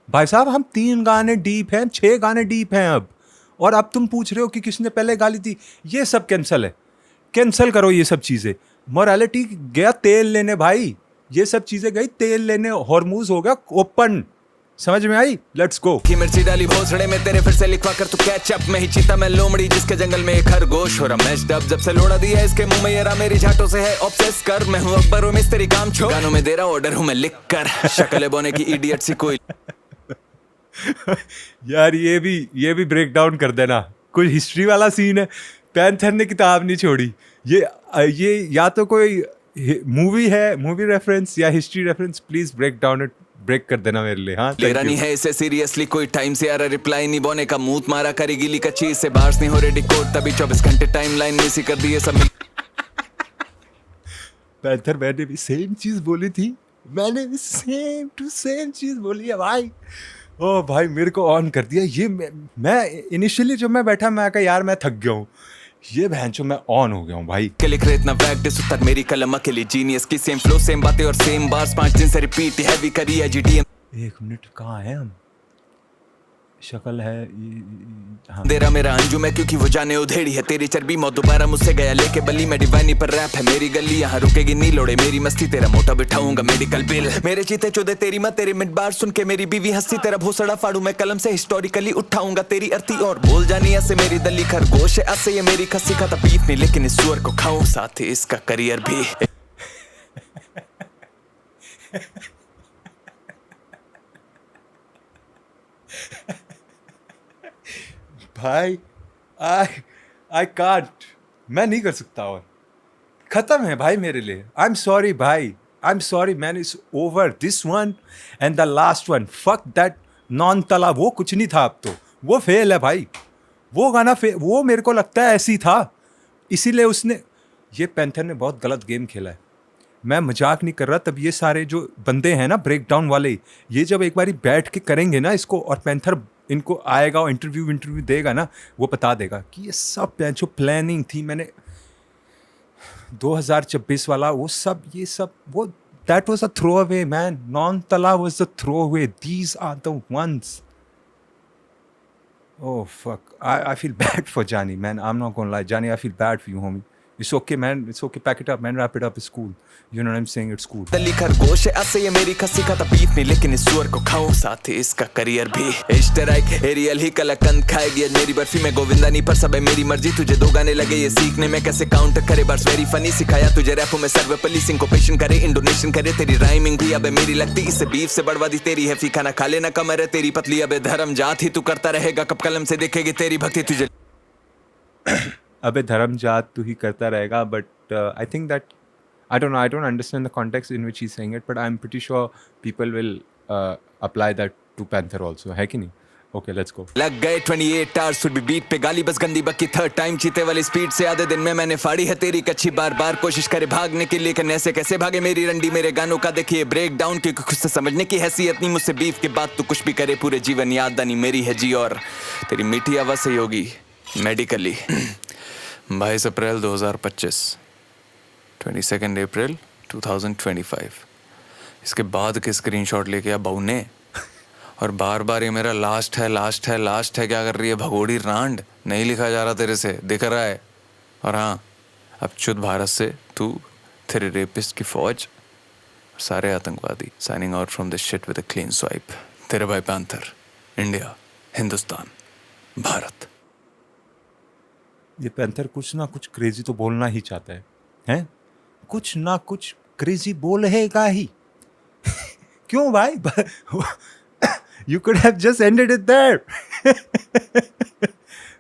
भाई साहब, हम 3 गाने डीप हैं, 6 गाने डीप हैं अब, और अब तुम पूछ रहे हो कि किसने पहले गाली दी? ये सब कैंसल है. कैंसल करो ये सब चीजें. मोरालिटी गया तेल लेने भाई. ये सब चीजें गई तेल लेने. हॉर्मूज हो गया ओपन. समझ में आई? Let's go. की मिर्ची डाली भोसड़े में तेरे फिर से लिखवा कर तू कैचअप में ही चीता मैं लोमड़ी जिसके जंगल में एक खरगोश हो रहा मैच्ड अप जब से लोड़ा दिया इसके मुंह में ये रहा मेरी झाटों से है ऑब्सेस कर मैं हूं अकबर हूं मिस्त्री काम छोड़ गानों में दे रहा ऑर्डर हूं मैं लिख कर शक्ल बोने की इडियट सी कोई यार ये भी ब्रेक डाउन कर देना. कोई हिस्ट्री वाला सीन है. पैंथर ने किताब नहीं छोड़ी. ये या तो कोई मूवी है, मूवी रेफरेंस या हिस्ट्री रेफरेंस. प्लीज ब्रेक कर देना मेरे लिए. हाँ, लेरा नहीं है इसे सीरियसली कोई टाइम से यार रिप्लाई नहीं बोने का मूत मारा करी गिली का चीज से बार्स नहीं हो रेडी कोड तभी 24 घंटे टाइमलाइन में सी कर दिए सब पैंथर मैंने भी सेम चीज बोली थी. मैंने भी सेम टू सेम चीज बोली है भाई. ओ भाई मेरे को ऑन कर दिया. ये मैं इनिशियली जब मैं बैठा मैं कहा यार मैं थक गया हूँ. ये भैंचो मैं ऑन हो गया हूँ भाई. के लिख रहे इतना वैक्ट सुतर मेरी कलम अकेली जीनियस की सेम फ्लो सेम बातें और सेम बार्स 5 दिन से रिपीट हैवी करी है जीटीएम. 1 मिनट कहाँ है हम? शक्ल है हाँ. तेरा मेरा अंजू मैं क्योंकि वो जाने उधेड़ी है तेरी चर्बी मौत दोबारा मुझसे गया लेके बल्ली में डिवाइनी पर रैप है मेरी गली यहाँ रुकेगी नहीं लोड़े मेरी मस्ती तेरा मोटा बिठाऊंगा मेडिकल बिल मेरे चीते चौदे तेरी माँ तेरे मिड बार सुन के मेरी बीवी हंसी तेरा भोसड़ा फाड़ू मैं कलम से हिस्टोरिकली उठाऊंगा तेरी अर्थी और बोल जानी ऐसे मेरी दली खरगोश है ऐसे ये मेरी खस्सी खाता बीफ नहीं लेकिन इस सुअर को खाऊं साथ ही इसका करियर भी. भाई आई कांट. मैं नहीं कर सकता और खत्म है भाई मेरे लिए. आई एम सॉरी भाई. I am sorry man. It's over. This one and the last one. Fuck that non तला. वो कुछ नहीं था. अब तो वो फेल है भाई. वो गाना वो मेरे को लगता है ऐसी था. इसीलिए उसने ये पैंथर ने बहुत गलत गेम खेला है. मैं मजाक नहीं कर रहा. तब ये सारे जो बंदे हैं ना ब्रेक डाउन वाले, ये जब एक बारी बैठ के करेंगे ना इसको और पैंथर इनको आएगा और इंटरव्यू देगा ना, वो बता देगा कि ये सब जो प्लानिंग थी. मैंने 2026 वाला वो सब ये सब वो that was a throwaway man. नॉन Talha was the throwaway. These are the ones. Oh fuck. I feel bad for Johnny, man. I'm not gonna lie. Johnny, I feel bad for you, homie. It's okay, man. It's okay. Pack it up, man. Wrap it up. It's cool. You know what I'm saying? It's cool. दली खरगोश है ऐसे ये मेरी खस्सी खाता beef नहीं लेकिन इस सुअर को खाऊं साथ ही इसका करियर भी. इश्तराक एरियल ही कलाकंद खाएगी आज मेरी बर्फी में गोविंदा नहीं पर सब है मेरी मर्जी. तुझे 2 गाने लगे ये सीखने में कैसे काउंटर करे बस वेरी फनी. सिखाया तुझे रैपों में सर्व पुलिस सिंकोपेशन करे इंडोनेशियन करे तेरी राइमिंग भी अबे मेरी लगती इससे बीफ से बढ़वा दी तेरी है फी खाना खा लेना कमर है तेरी पतली अबे धर्म जात ही तू करता रहेगा कब कलम से देखेगी तेरी भक्ति तुझे. अबे धर्म जात तू ही करता रहेगा. But I think that I don't understand the context in which he's saying it, but I'm pretty sure people will apply that to Panther also. है कि नहीं? Okay, let's go. लग गए 28 hours फिर भी बीट पे गाली बस गंदी बक्की थर्ड टाइम चीते वाली स्पीड से आधे दिन में मैंने फाड़ी है तेरी कच्ची बार बार कोशिश करे भागने के लिए कि ऐसे कैसे भागे मेरी रंडी मेरे गानों का देखिए ब्रेक डाउन क्योंकि खुद से समझने की हैसियत नहीं मुझसे बीफ के बाद तू कुछ भी करे पूरे जीवन याद नहीं मेरी है जी और तेरी मीठी आवाज से होगी मेडिकली. 22 अप्रैल 2025 22 अप्रैल 2025. इसके बाद के स्क्रीनशॉट लेके आ बहू ने और बार बार ये मेरा लास्ट है क्या कर रही है भगोड़ी रांड. नहीं लिखा जा रहा तेरे से दिख रहा है. और हाँ अब चुद भारत से तू तेरे रेपिस्ट की फौज सारे आतंकवादी. Signing out from this shit with a clean swipe. तेरे भाई पैंथर. इंडिया, हिंदुस्तान, भारत. ये पैंथर कुछ ना कुछ क्रेजी तो बोलना ही चाहता है, हैं? कुछ ना कुछ क्रेजी बोलेगा ही। क्यों भाई? You could have just ended it there.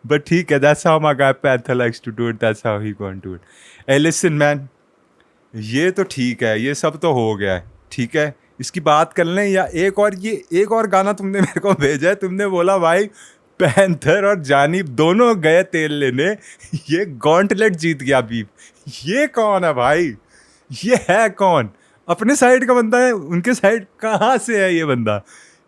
But ठीक है, that's how my guy Panther likes to do it. That's how he going to do it. Hey, listen man, ये तो ठीक है, ये सब तो हो गया है, ठीक है, इसकी बात कर लें या एक और गाना तुमने मेरे को भेजा है, तुमने बोला भाई पैंथर और जानीब दोनों गए तेल लेने, ये गॉन्टलेट जीत गया बीफ। ये कौन है भाई? ये है कौन? अपने साइड का बंदा है, उनके साइड कहाँ से है ये बंदा?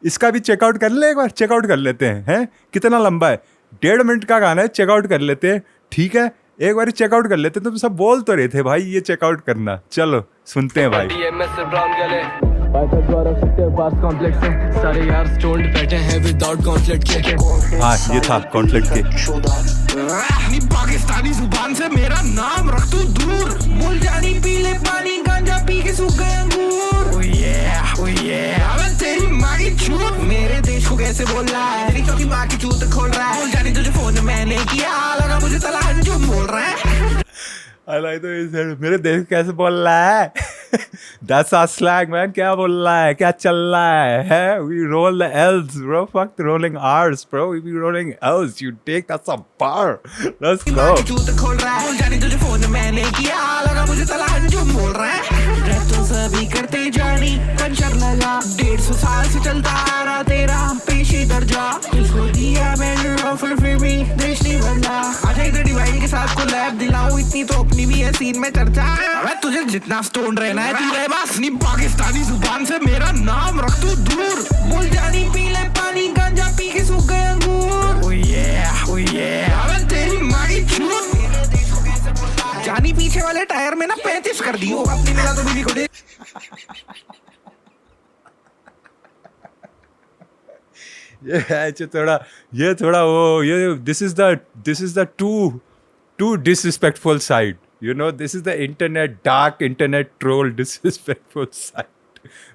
इसका भी चेकआउट कर ले, एक बार चेकआउट कर लेते हैं। कितना लंबा है? 1.5 मिनट का गाना है, चेकआउट कर लेते हैं, ठीक है, एक बार चेकआउट कर लेते। तुम सब बोल तो रहे थे भाई ये चेकआउट करना, चलो सुनते हैं भाई। सारे यार स्टोन्ड बैठे हैं विदाउट गॉन्टलेट के। हाँ ये था गॉन्टलेट के। अपनी पाकिस्तानी जुबान से मेरा नाम रख तू दूर, बोल जानी पी ले पानी, गांजा पी के सूख गए अंगूर। Oh yeah, oh yeah, अबे तेरी माँ की चूत, मेरे देश को कैसे बोल रहा है? तेरी चौकी माँ की चूत खोल रहा है, बोल जानी तुझे फोन में मैंने किया, लगा मुझे तलाक जो बोल रहा है। मेरे देश कैसे बोल रहा है? That's our slang man, क्या बोल रहा है, क्या चल रहा है? We roll the L's bro, fuck the rolling R's bro, we be rolling L's, you take, that's a bar, let's go। चूत खोल रहा है, बोल जानी तुझे फोन में मैंने किया, लगा मुझे तलाक जो बोल रहा है। तो सभी करते जानी पंचर लगा, 150 साल से चलता आ रहा तेरा पेशी दर्जा, इसको दिया मैंने ऑफर फिर भी देश नहीं बदला। आजा इधर डिवाइड के साथ को लैब दिलाऊं, इतनी तो अपनी भी है सीन में चर्चा। अबे तुझे जितना स्टोन रहना है तू रह बस, अपनी पाकिस्तानी जुबान से मेरा नाम रख तू दूर, बोल जानी पी ले पानी, गांजा पी के सूख गए अंगूर। Oh yeah, oh yeah, अबे तेरी माँ की चूत, जानी पीछे वाले टायर में ना 35 कर दियो, अपनी मिला तो बीवी को दे। ये थोड़ा वो ये this is the too disrespectful side, you know, this is the internet, dark internet troll disrespectful side,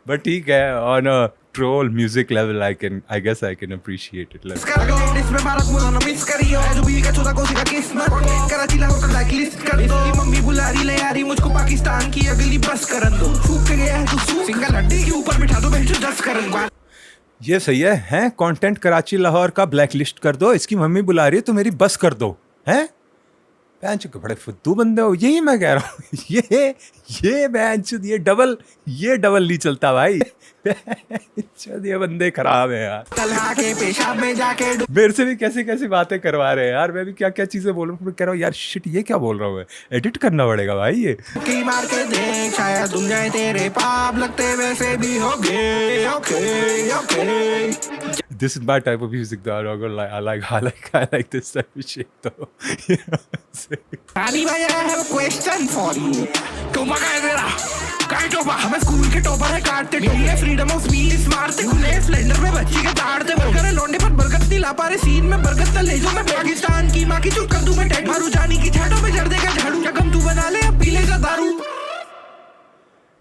but ठीक है, on a troll music level I guess I can appreciate it। Let's go। इसमें Bharat Mullana miss करियो, जो बीवी का 14 कोसी का किस्मत, कराची लाहौर का लाइक लिस्ट कर दो, मम्मी बुला रही ले यारी मुझको पाकिस्तान की अगली बस करन दो, सूख के गया है तू सूख, सिंगल हड्डी के ऊपर बिठा दो बेंच 10 करन बाद। ये सही है, हैं? कंटेंट कराची लाहौर का ब्लैक लिस्ट कर दो, इसकी मम्मी बुला रही है तो मेरी बस कर दो, हैं? बेंच बड़े फुद्दू बंदे हो, यही मैं कह रहा हूँ। ये बेंच ये डबल नहीं चलता भाई। ये बंदे खराब है यार। तलहा के पेशाब में जाके मेरे से भी कैसी बातें करवा रहे हैं यार, मैं भी क्या चीजें बोल रहा हूँ, कह रहा हूँ यार शिट ये क्या बोल रहा हूँ, एडिट करना पड़ेगा भाई ये। की मार के देख शायद तुम जाए तेरे पाप लगते वैसे भी होगे। Okay This is my type of music though, I'm not gonna lie. I like this type of shit though। You know what I'm saying? रानी भाई I have a question for you। टोपा का है तेरा? काय टोपा? हमें स्कूल के topper है काटते ठोके, फ्रीडम ऑफ स्पीच मारते खुले स्प्लेंडर में बच्ची के ताड़ते, बर्गर है लौंडे पर बरकत नहीं ला पा रहे सीन में बरकत ले जो मैं पाकिस्तान की माँ की चुप कर दूं मैं टैग मारू, जानी की छाटों में जड़ देगा झाड़ू, क्या कम तू बना ले अब पी ले जा दारू।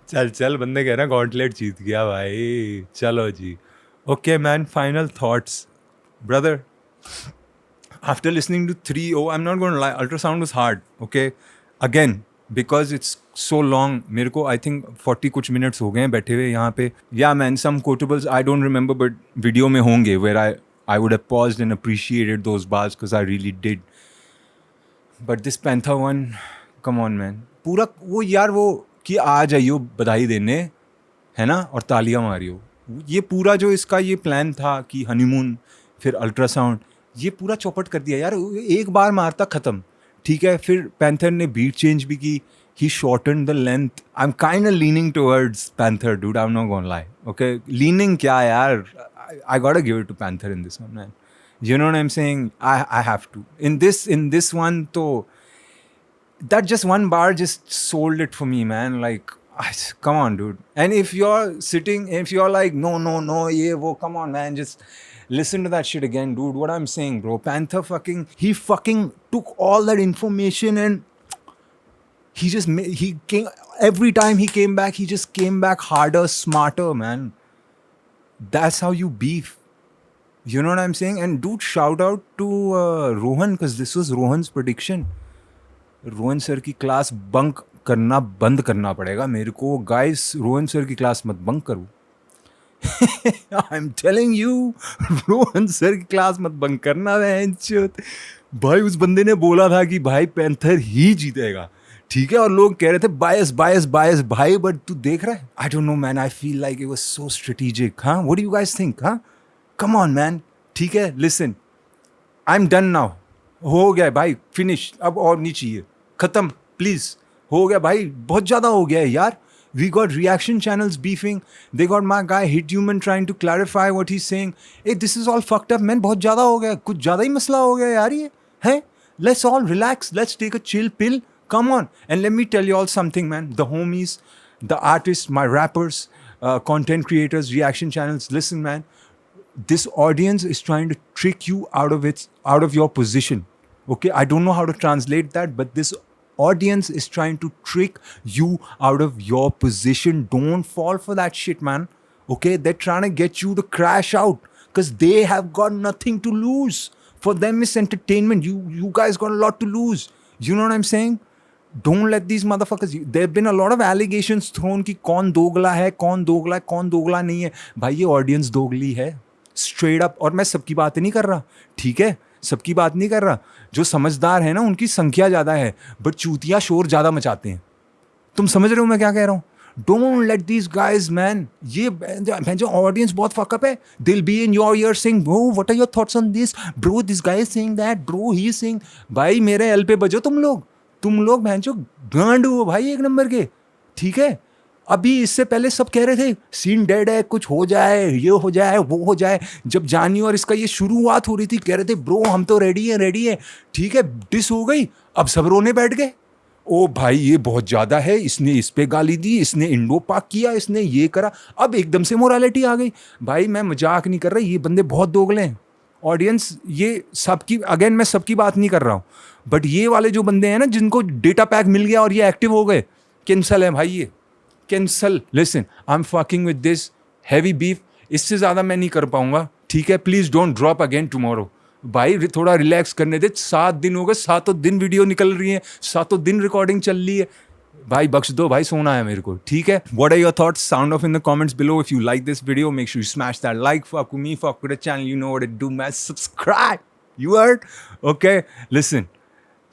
चल बंदे कह रहे हैं गॉन्टलेट जीत गया भाई, चलो जी। Okay man, final thoughts brother, after listening to 3 I'm not going to lie, ultrasound was hard, okay, again because it's so long, मेरे को I think 40 कुछ minutes हो गए हैं बैठे हुए यहाँ पे। Yeah man, some quotables I don't remember but video में होंगे where I would have paused and appreciated those bars because I really did, but this Panther one, come on man, पूरा वो यार वो कि आ जाइयो बधाई देने है ना और तालियां मारियो, ये पूरा जो इसका ये प्लान था कि हनीमून फिर अल्ट्रासाउंड, ये पूरा चौपट कर दिया यार, एक बार मारता ख़त्म, ठीक है। फिर पैंथर ने बीट चेंज भी की, he shorten the length, I am kind of leaning towards Panther dude, I am not gonna lie, okay, leaning क्या यार, I got to give it to Panther in this one man, you know what I am saying, I have to in this one, तो that just one bar just sold it for me man, like come on dude, and if you're like no yeah wo, come on man, just listen to that shit again dude, what I'm saying bro, Panther he fucking took all that information and he came, every time he came back he just came back harder, smarter man, that's how you beef, You know what I'm saying? And dude, shout out to Rohan, because this was Rohan's prediction. Rohan sir की class bunk करना बंद करना पड़ेगा मेरे को. Guys, Rohan sir की class मत bunk करो. आई am telling you, Rohan sir की क्लास मत बंक करना. भाई उस बंदे ने बोला था कि भाई पैंथर ही जीतेगा, ठीक है, और लोग कह रहे थे बायस बायस बायस भाई, बट तू देख रहा है. I don't know man, I feel like it was so strategic. हाँ, what do you guys think? हाँ, कम ऑन मैन. ठीक है, listen, I am done now. हो गया भाई, फिनिश. अब और नहीं चाहिए, खत्म प्लीज. हो गया भाई, बहुत ज़्यादा हो गया है यार. We got reaction channels beefing. They got my guy Hit Human trying to clarify what he's saying. Hey, this is all fucked up, man. बहुत ज़्यादा हो गया, कुछ ज़्यादा ही मसला हो गया यार ये है. Let's all relax. Let's take a chill pill. Come on. And let me tell you all something, man. The homies, the artists, my rappers, content creators, reaction channels. Listen, man. This audience is trying to trick you out of your position. Okay, I don't know how to translate that, but this audience is trying to trick you out of your position. Don't fall for that shit, man. Okay, they're trying to get you to crash out because they have got nothing to lose. For them, it's entertainment. You guys got a lot to lose. You know what I'm saying? Don't let these motherfuckers. There have been a lot of allegations thrown कि कौन दोगला है, कौन दोगला है, कौन दोगला नहीं है. भाई ये ऑडियंस दोगली है, straight up. और मैं सबकी बात नहीं कर रहा, ठीक है, सबकी बात नहीं कर रहा. जो समझदार है ना, उनकी संख्या ज़्यादा है, बट चूतिया शोर ज़्यादा मचाते हैं. तुम समझ रहे हो मैं क्या कह रहा हूँ? Don't let these guys man. ये जो ऑडियंस बहुत फकअप है. दिल be in your ear saying bro what are your thoughts on this bro, this guy is saying that bro, he is saying. भाई मेरे एल पे बजो तुम लोग बहन जो गांड हो भाई एक नंबर के, ठीक है. अभी इससे पहले सब कह रहे थे सीन डेड है, कुछ हो जाए, ये हो जाए, वो हो जाए. जब जानी और इसका ये शुरुआत हो रही थी, कह रहे थे ब्रो हम तो रेडी है, ठीक है. डिस हो गई, अब सब रोने बैठ गए. ओ भाई ये बहुत ज़्यादा है, इसने इस पे गाली दी, इसने इंडो पाक किया, इसने ये करा. अब एकदम से मोरालिटी आ गई. भाई मैं मजाक नहीं कर रहा, ये बंदे बहुत दोगले हैं. ऑडियंस ये सबकी, अगेन मैं सबकी बात नहीं कर रहा हूँ, बट ये वाले जो बंदे हैं ना, जिनको डेटा पैक मिल गया और ये एक्टिव हो गए, कैंसल है भाई ये, cancel. Listen, I am fucking with this heavy beef. इससे ज़्यादा मैं नहीं कर पाऊंगा, ठीक है. Please don't drop again tomorrow. भाई थोड़ा रिलैक्स करने दे. 7 दिन हो गए, 7 दिन वीडियो निकल रही है, 7 दिन रिकॉर्डिंग चल रही है. भाई बख्श दो भाई, सोना है मेरे को, ठीक है. What are your thoughts? Sound off in the comments below. If you like this video, make sure you smash that like. Fuck me, fuck with the channel, you know what to do, man. Subscribe. You heard? Okay, listen,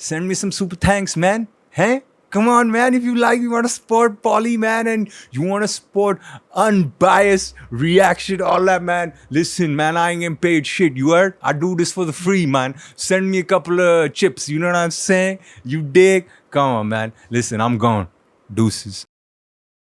send me some super thanks, man. Hey, come on, man. If you like, you want to support Polly, man, and you want to support unbiased reaction, all that, man. Listen, man, I ain't getting paid shit. You heard? I do this for the free, man. Send me a couple of chips. You know what I'm saying? You dig? Come on, man. Listen, I'm gone. Deuces.